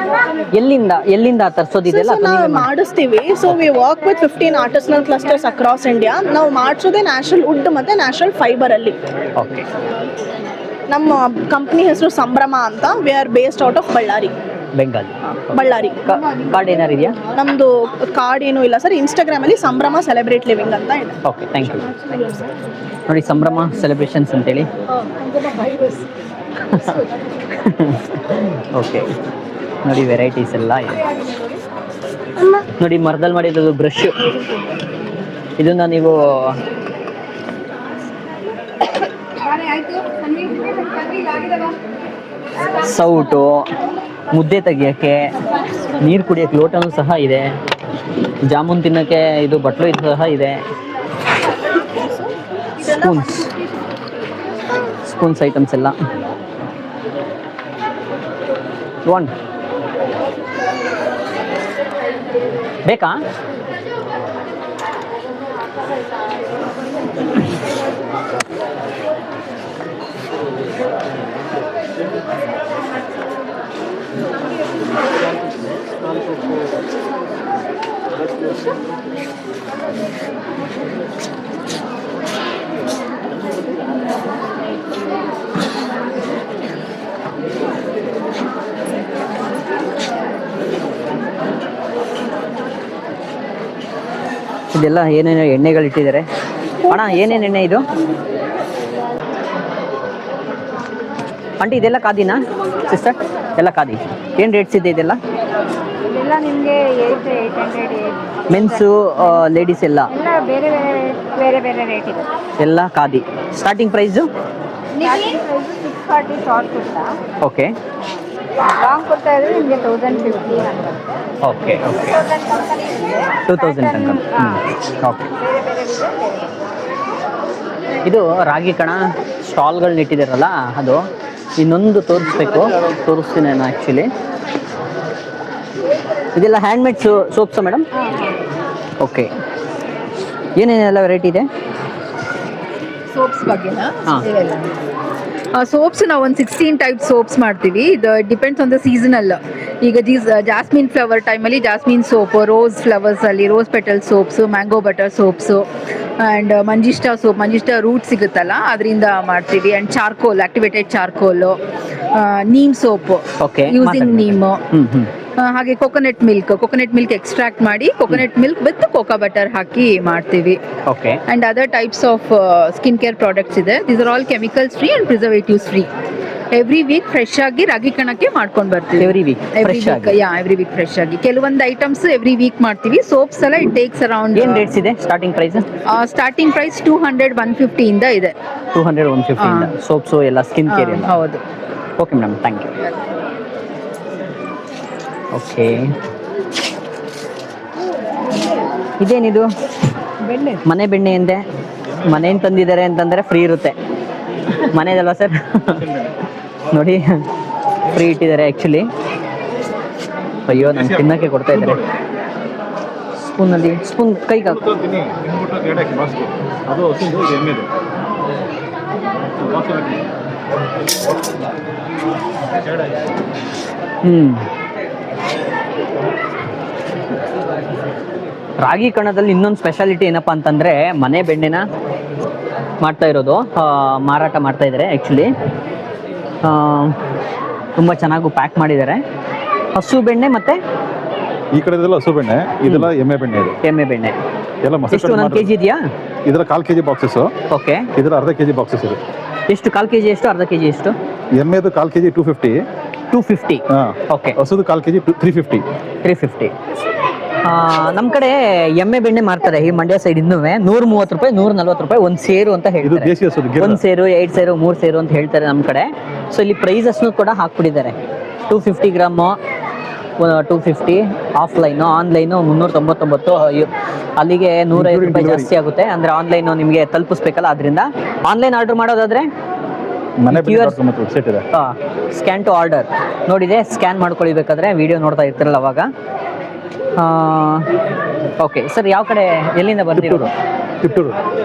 ಎಲ್ಲಿಂದ ತರಿಸೋದಿದೆಲ್ಲ ನಾವು ಮಾಡಿಸ್ತೀವಿ. So we work with 15 artisanal clusters across India. ನಾವು ಮಾಡಿಸೋದೇ ನ್ಯಾಚುರಲ್ ವುಡ್ ಮತ್ತು ನ್ಯಾಚುರಲ್ ಫೈಬರಲ್ಲಿ. ಓಕೆ. ನಮ್ಮ ಕಂಪ್ನಿ ಹೆಸರು ಸಂಭ್ರಮ ಅಂತ. We are based out of Ballari. Ballari. Card ಏನಾರು ಇದೆಯಾ? ನಮ್ಮದು ಕಾರ್ಡ್ ಏನೂ ಇಲ್ಲ ಸರ್. ಇನ್ಸ್ಟಾಗ್ರಾಮಲ್ಲಿ ಸಂಭ್ರಮ ಸೆಲೆಬ್ರೇಟ್ ಲಿವಿಂಗ್ ಅಂತ ಇದೆ. Okay, thank you. ನೋಡಿ, ಸಂಭ್ರಮ ಸೆಲೆಬ್ರೇಷನ್ಸ್ ಅಂತೇಳಿ. ಓಕೆ, ನೋಡಿ ವೆರೈಟೀಸ್ ಎಲ್ಲ ಇದೆ. ನೋಡಿ ಮರದಲ್ಲಿ ಮಾಡಿರೋದು ಬ್ರಷ್. ಇದನ್ನ ನೀವು ಸೌಟು, ಮುದ್ದೆ ತೆಗಿಯೋಕ್ಕೆ, ನೀರು ಕುಡಿಯೋಕ್ಕೆ ಲೋಟನೂ ಸಹ ಇದೆ. ಜಾಮೂನ್ ತಿನ್ನೋಕ್ಕೆ ಇದು ಬಟ್ಲು ಇದು ಸಹ ಇದೆ. ಸ್ಪೂನ್ಸ್ ಐಟಮ್ಸ್ ಎಲ್ಲ ಒಂದು ಬೇಕಾ? ಇದೆಲ್ಲ ಏನೇನೋ ಎಣ್ಣೆಗಳು ಇಟ್ಟಿದ್ದಾರೆ. ಅಣ್ಣ ಏನೇನು ಎಣ್ಣೆ ಇದು? ಆಂಟಿ ಇದೆಲ್ಲ ಖಾದಿನಾ ಸಿಸ್ಟರ್? ಎಲ್ಲ ಖಾದಿ. ಏನು ರೇಟ್ಸ್ ಇದೆ ಇದೆಲ್ಲ? ಇದೆಲ್ಲ ನಿಮಗೆ 800 ಮೆನ್ಸು ಲೇಡೀಸ್ ಎಲ್ಲ ಬೇರೆ ಬೇರೆ ರೇಟ್ ಇದೆ. ಎಲ್ಲ khadi. Starting price? 640 short kurta. Okay. Long kurta ಇದ್ರೆ ನಿಮಗೆ 1050 ಅಂತ. ಓಕೆ ಓಕೆ 2000 ತನಕ. ಓಕೆ. ಇದು ರಾಗಿ ಕಣ ಸ್ಟಾಲ್ಗಳನ್ನ ಇಟ್ಟಿದ್ದಾರಲ್ಲ ಅದು. ಇನ್ನೊಂದು ತೋರಿಸ್ತೀನಿ ನಾನು ಆ್ಯಕ್ಚುಲಿ. ಇದೆಲ್ಲ ಹ್ಯಾಂಡ್ಮೇಡ್ ಸೋಪ್ಸಾ ಮೇಡಮ್? ಓಕೆ. ಏನೇನೆಲ್ಲ ವೆರೈಟಿ ಇದೆ? ಸೋಪ್ಸ್ ಬಗ್ಗೆನಾ? ಹಾಂ. ಸೋಪ್ಸ್ ನಾವು ಒಂದು 16 ಟೈಪ್ ಸೋಪ್ಸ್ ಮಾಡ್ತೀವಿ. ಇದು ಡಿಪೆಂಡ್ಸ್ ಆನ್ ದ ಸೀಸನಲ್. ಈಗ ಜಾಸ್ಮಿನ್ ಫ್ಲವರ್ ಟೈಮಲ್ಲಿ ಜಾಸ್ಮಿನ್ ಸೋಪು, ರೋಸ್ ಫ್ಲವರ್ಸಲ್ಲಿ rose petal soaps, mango butter soaps, and manjishta soap, manjishta root ಸಿಗುತ್ತಲ್ಲ ಅದರಿಂದ ಮಾಡ್ತೀವಿ. And charcoal, activated charcoal, neem soap, using neem, ಹಾಗೆ ಕೊಕೊನಟ್ ಮಿಲ್ಕ್ ಎಕ್ಸ್ಟ್ರಾಕ್ಟ್ ಮಾಡಿ coconut milk with cocoa butter ಹಾಕಿ ಮಾಡ್ತೀವಿ. Okay. And other types of skin care products ಇದೆ. These are all chemicals free and preservatives free. Every week fresh ಆಗಿ ರಾಗಿ ಕಣಕ್ಕೆ ಮಾಡ್ಕೊಂಡು ಬರ್ತೀವಿ. ಎವ್ರಿ ವೀಕ್ ಫ್ರೆಶ್ ಆಗಿ. ಕೆಲವೊಂದು ಐಟಮ್ಸ್ ಎವ್ರಿ ವೀಕ್ ಮಾಡ್ತೀವಿ. ಸೋಪ್ಸ್ ಎಲ್ಲ ಇಟ್ ಟೇಕ್ಸ್ ಅರೌಂಡ್. ಏನು ರೇಟ್ಸ್ ಇದೆ ಸ್ಟಾರ್ಟಿಂಗ್ ಪ್ರೈಸ್? ಸ್ಟಾರ್ಟಿಂಗ್ ಪ್ರೈಸ್ 200, 150 ಇಂದ ಇದೆ. 200, 150 ಇಂದ ಸೋಪ್ಸು ಎಲ್ಲ ಸ್ಕಿನ್ ಕೇರ್ ಎಲ್ಲ. ಹೌದು. Okay madam, thank you. Okay. ಇದೇನಿದು? ಬೆಣ್ಣೆ. ಮನೆ ಬೆಣ್ಣೆ ಅಂದೆ. ಮನೆಯಿಂದ ತಂದಿದ್ದಾರೆ ಅಂತಂದರೆ ಫ್ರೀ ಇರುತ್ತೆ. ಮನೆಯದಲ್ವಾ ಸರ್? ನೋಡಿ ಫ್ರೀ ಇಟ್ಟಿದ್ದಾರೆ ಆ್ಯಕ್ಚುಲಿ. ಅಯ್ಯೋ ನಂಗೆ ತಿನ್ನೋಕ್ಕೆ ಕೊಡ್ತಾ ಇದ್ದಾರೆ. ಸ್ಪೂನಲ್ಲಿ ಸ್ಪೂನ್ ಕೈಗೆ ಹಾಕು. ರಾಗಿ ಕಣದಲ್ಲಿ ಇನ್ನೊಂದು ಸ್ಪೆಷಾಲಿಟಿ ಏನಪ್ಪ ಅಂತಂದರೆ ಮನೆ ಬೆಣ್ಣೆನ ಮಾಡ್ತಾ ಇರೋದು, ಮಾರಾಟ ಮಾಡ್ತಾ ಇದ್ದಾರೆ ಆ್ಯಕ್ಚುಲಿ. ತುಂಬ ಚೆನ್ನಾಗೂ ಪ್ಯಾಕ್ ಮಾಡಿದ್ದಾರೆ. ಹಸು ಬೆಣ್ಣೆ ಮತ್ತು ಈ ಕಡೆ ಹಸು ಬೆಣ್ಣೆ, ಇದೆಲ್ಲ ಎಮ್ಮೆ ಬೆಣ್ಣೆ. ಇದು ಎಮ್ಮೆ ಬೆಣ್ಣೆ ಎಲ್ಲ ಎಷ್ಟು? 1 kg ಇದೆಯಾ? ಇದರ 1/4 kg ಬಾಕ್ಸಸ್. ಓಕೆ. ಇದರ 1/2 kg ಬಾಕ್ಸಸ್ ಇದೆ. ಎಷ್ಟು? 1/4 kg ಎಷ್ಟು? 1/2 kg ಎಷ್ಟು? ಎಮ್ಮೆದು 1/4 kg 250. ಹಾಂ. ಓಕೆ. ಹಸುದು 1/4 kg 350. ನಮ್ಮ ಕಡೆ ಎಮ್ಮೆ ಬೆಣ್ಣೆ ಮಾರ್ತಾರೆ ಈ ಮಂಡ್ಯ ಸೈಡ್. ಇನ್ನೂ 130 ರೂಪಾಯಿ, 140 ರೂಪಾಯಿ ಒಂದು ಸೇರು ಅಂತ ಹೇಳ್ತಾರೆ. ದೇಶಿ ಹಸುದು 1 ಸೇರು, 2 ಸೇರು, 3 ಸೇರು ಅಂತ ಹೇಳ್ತಾರೆ ನಮ್ಮ ಕಡೆ. ಸೊ ಇಲ್ಲಿ ಪ್ರೈಸಸ್ನು ಕೂಡ ಹಾಕ್ಬಿಟ್ಟಿದ್ದಾರೆ. 250 ಗ್ರಾಮು 250, ಆಫ್ಲೈನು. ಆನ್ಲೈನು 399. ಅಲ್ಲಿಗೆ 150 ರೂಪಾಯಿ ಜಾಸ್ತಿ ಆಗುತ್ತೆ. ಅಂದರೆ ಆನ್ಲೈನು ನಿಮಗೆ ತಲುಪಿಸ್ಬೇಕಲ್ಲ, ಅದರಿಂದ ಆನ್ಲೈನ್ ಆರ್ಡರ್ ಮಾಡೋದಾದರೆ ಸ್ಕ್ಯಾನ್ ಟು ಆರ್ಡರ್ ನೋಡಿದೆ. ಸ್ಕ್ಯಾನ್ ಮಾಡ್ಕೊಳ್ಬೇಕಾದ್ರೆ ವಿಡಿಯೋ ನೋಡ್ತಾ ಇರ್ತಾರಲ್ಲ ಅವಾಗ. ಓಕೆ ಸರ್, ಯಾವ ಕಡೆ, ಎಲ್ಲಿಂದ ಬರ್ತೀವಿ?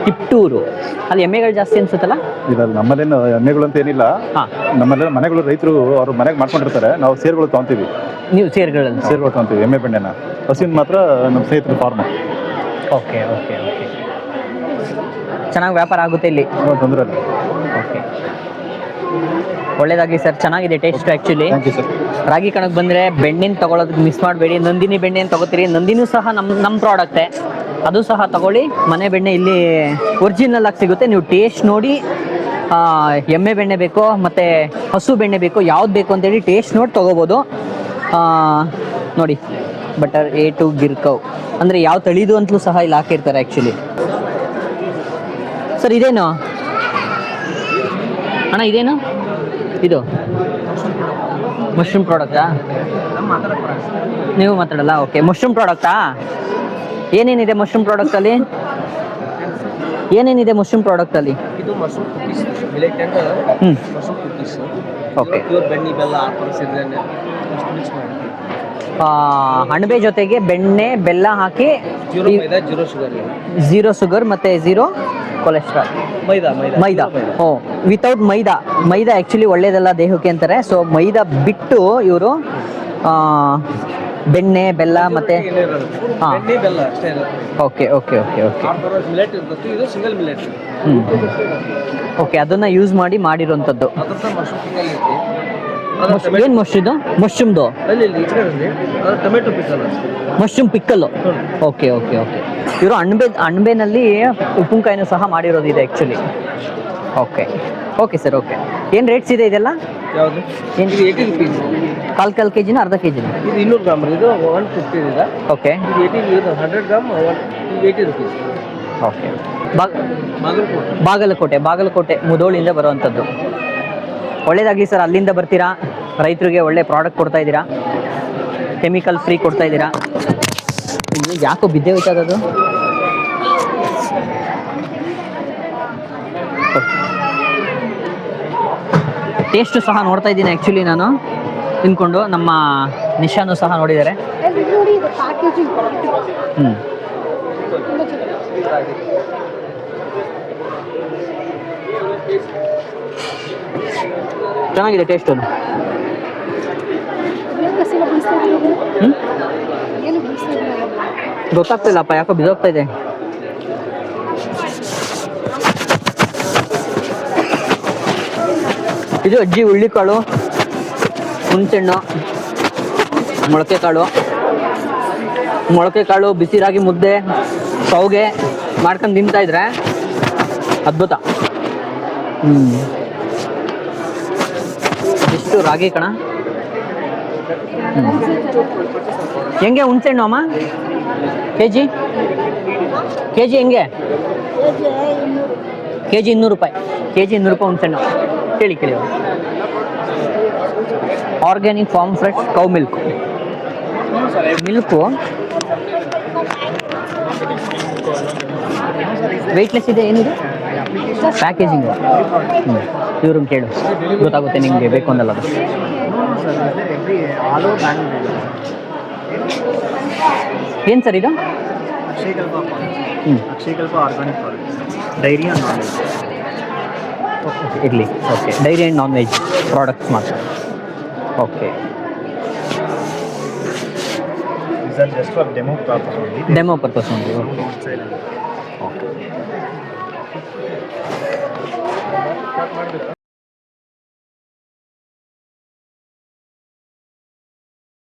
ತಿಪ್ಟೂರು. ಅಲ್ಲಿ ಎಮ್ಮೆಗಳು ಜಾಸ್ತಿ ಅನ್ಸುತ್ತಲ್ಲ? ಇಲ್ಲ, ನಮ್ಮಲ್ಲೇನು ಎಮ್ಮೆಗಳು ಅಂತ ಏನಿಲ್ಲ. ನಮ್ಮಲ್ಲಿ ಮನೆಗಳು ರೈತರು ಅವ್ರ ಮನೆಗೆ ಮಾಡ್ಕೊಂಡಿರ್ತಾರೆ. ನಾವು ಸೇರುಗಳು ತೊಗೊತೀವಿ. ನೀವು ಸೇರುಗಳು ತೊಗೊತೀವಿ ಎಮ್ಮೆ ಬೆಣ್ಣೆನ. ಹಸುವಿನ ಮಾತ್ರ ನಮ್ಮ ಸ್ನೇಹಿತರು ಫಾರ್ಮ್. ಓಕೆ. ಚೆನ್ನಾಗಿ ವ್ಯಾಪಾರ ಆಗುತ್ತೆ ಇಲ್ಲಿ? ತೊಂದರೆ ಇಲ್ಲ. ಓಕೆ, ಒಳ್ಳೇದಾಗಲಿ ಸರ್. ಚೆನ್ನಾಗಿದೆ ಟೇಸ್ಟ್ ಆ್ಯಕ್ಚುಲಿ. ರಾಗಿ ಕಣಕ್ಕೆ ಬಂದರೆ ಬೆಣ್ಣೆನ ತೊಗೊಳೋದಕ್ಕೆ ಮಿಸ್ ಮಾಡಬೇಡಿ. ನಂದಿನಿ ಬೆಣ್ಣೆನ ತೊಗೋತೀರಿ. ನಂದಿನೂ ಸಹ ನಮ್ಮ ಪ್ರಾಡಕ್ಟೇ, ಅದು ಸಹ ತಗೊಳ್ಳಿ. ಮನೆ ಬೆಣ್ಣೆ ಇಲ್ಲಿ ಒರಿಜಿನಲ್ ಆಗಿ ಸಿಗುತ್ತೆ. ನೀವು ಟೇಸ್ಟ್ ನೋಡಿ ಎಮ್ಮೆ ಬೆಣ್ಣೆ ಬೇಕೋ ಮತ್ತು ಹಸು ಬೆಣ್ಣೆ ಬೇಕೋ, ಯಾವ್ದು ಬೇಕು ಅಂತೇಳಿ ಟೇಸ್ಟ್ ನೋಡಿ ತೊಗೋಬೋದು. ನೋಡಿ, ಬಟರ್ A2 ಗಿರ್ಕವ್ ಅಂದರೆ ಯಾವ ತಳಿದು ಅಂತಲೂ ಸಹ ಇಲ್ಲಿ ಹಾಕಿರ್ತಾರೆ ಆ್ಯಕ್ಚುಲಿ. ಸರ್ ಇದೇನು ಅಣ್ಣ ಇದೇನು ಇದು ಮಶ್ರೂಮ್ ಪ್ರಾಡಕ್ಟಾ? ನೀವು ಮಾತಾಡಲ್ಲ? ಓಕೆ, ಮಶ್ರೂಮ್ ಪ್ರಾಡಕ್ಟಾ? ಏನೇನಿದೆ ಮಶ್ರೂಮ್ ಪ್ರಾಡಕ್ಟಲ್ಲಿ? ಏನೇನಿದೆ ಮಶ್ರೂಮ್ ಪ್ರಾಡಕ್ಟಲ್ಲಿ? ಇದು mushroom cookies, millet and mushroom cookies. Okay, pure ಬೆಣ್ಣೆ ಬೆಲ್ಲ ಹಾಕಿ ಸಿರಿಧಾನ್ಯ ಅಷ್ಟು ಮಿಕ್ಸ್ ಮಾಡಿ ಅಣಬೆ ಜೊತೆಗೆ ಬೆಣ್ಣೆ ಬೆಲ್ಲ ಹಾಕಿ, ಜೀರೋ ಮೈದಾ ಜೀರೋ ಶುಗರ್, ಝೀರೋ ಶುಗರ್ ಮತ್ತು ಝೀರೋ ಕೊಲೆಸ್ಟ್ರಾಲ್. ಮೈದಾ ಓ, ವಿತೌಟ್ ಮೈದಾ. ಮೈದಾ ಆ್ಯಕ್ಚುಲಿ ಒಳ್ಳೇದಲ್ಲ ದೇಹಕ್ಕೆ ಅಂತಾರೆ. ಸೊ ಮೈದಾ ಬಿಟ್ಟು ಇವರು ಬೆಣ್ಣೆ ಬೆಲ್ಲ ಮತ್ತು ಹಾಂ, ಬೆಣ್ಣೆ ಬೆಲ್ಲ ಅಷ್ಟೇ ಇರುತ್ತೆ. Okay okay okay okay millet ಇರ್ತದೆ, ಇದು ಸಿಂಗಲ್ ಮಿಲೆಟ್. ಓಕೆ, ಅದನ್ನು ಯೂಸ್ ಮಾಡಿ ಮಾಡಿರೋಂಥದ್ದು. ಅದ್ರ ಮಶ್ರೂಮ್ ಪಿಕಲ್ ಐತಿ. ಏನು ಮಶ್ರೂಮ್ದು? ಮಶ್ರೂಮ್ದು ಅಲ್ಲಿ ಈ ಕಡೆ ಇದೆ, ಅದು tomato pickle. Mushroom pickle. Okay okay okay. ಇವರು ಅಣಬೆನಲ್ಲಿ ಉಪ್ಪಿನಕಾಯಿನೂ ಸಹ ಮಾಡಿರೋದಿದೆ actually. Okay okay sir, okay. ಏನು ರೇಟ್ಸ್ ಇದೆ ಇದೆಲ್ಲ? ಯಾವುದು? ಏನು? ಇದು 80 ರುಪೀಸ್. ಕಾಲು ಕೆಜಿನ ಅರ್ಧ ಕೆಜಿನ? ಇದು 200 ಗ್ರಾಮ್, ಇದು 150 ಇದೆ. ಓಕೆ, ಇದು 100 gram 80 rupees. Okay. Bagalkote Bagalkote ಮುಧೋಳಿಂದ ಬರುವಂಥದ್ದು. ಒಳ್ಳೇದಾಗಲಿ ಸರ್, ಅಲ್ಲಿಂದ ಬರ್ತೀರಾ, ರೈತರಿಗೆ ಒಳ್ಳೆ ಪ್ರಾಡಕ್ಟ್ ಕೊಡ್ತಾ ಇದ್ದೀರಾ, ಕೆಮಿಕಲ್ ಫ್ರೀ ಕೊಡ್ತಾ ಇದ್ದೀರಾ. ಯಾಕೋ ಬಿದ್ದೆ ಹೋಯ್ತದದು. ಟೇಸ್ಟು ಸಹ ನೋಡ್ತಾ ಇದ್ದೀನಿ ಆ್ಯಕ್ಚುಲಿ ನಾನು ತಿನ್ಕೊಂಡು. ನಮ್ಮ ನಿಶಾನು ಸಹ ನೋಡಿದ್ದಾರೆ. ಚೆನ್ನಾಗಿದೆ ಟೇಸ್ಟು. ಗೊತ್ತಾಗ್ತಿಲ್ಲಪ್ಪ, ಯಾಕೋ ಬಿದ್ದೋಗ್ತಾ ಇದೆ. ಇದು ಅಜ್ಜಿ ಹುಳ್ಳಿಕಾಳು, ಹುಣಸೆಹಣ್ಣು, ಮೊಳಕೆ ಕಾಳು, ಬಿಸಿ ರಾಗಿ ಮುದ್ದೆ, ಶಾವಿಗೆ ಮಾಡ್ಕೊಂಡು ತಿಂತಾ ಇದ್ರೆ ಅದ್ಭುತ. ಇಷ್ಟು ರಾಗಿ ಕಣ. ಹೆಂಗೆ ಹುಣಸೆಹಣ್ಣು ಅಮ್ಮ? ಕೆಜಿ ಹೆಂಗೆ? ಕೆಜಿ 200 ರೂಪಾಯಿ. ಕೆಜಿ 200 ರೂಪಾಯಿ ಹುಣಸೆಹಣ್ಣು. ಕೇಳಿ organic farm fresh cow milk. Weightless ಇದೆ. ಏನಿದೆ ಪ್ಯಾಕೇಜಿಂಗು? ಇವ್ರನ್ನ ಕೇಳು, ಗೊತ್ತಾಗುತ್ತೆ ನಿಮಗೆ ಬೇಕು ಅನ್ನಲ್ಲ. ಅದು ಏನು ಸರ್ ಇದು? Akshayakalpa organic dairy and non veg ಇರಲಿ. Okay, dairy and non veg products ಮಾತ್ರ. Okay, demo purpose only. Okay.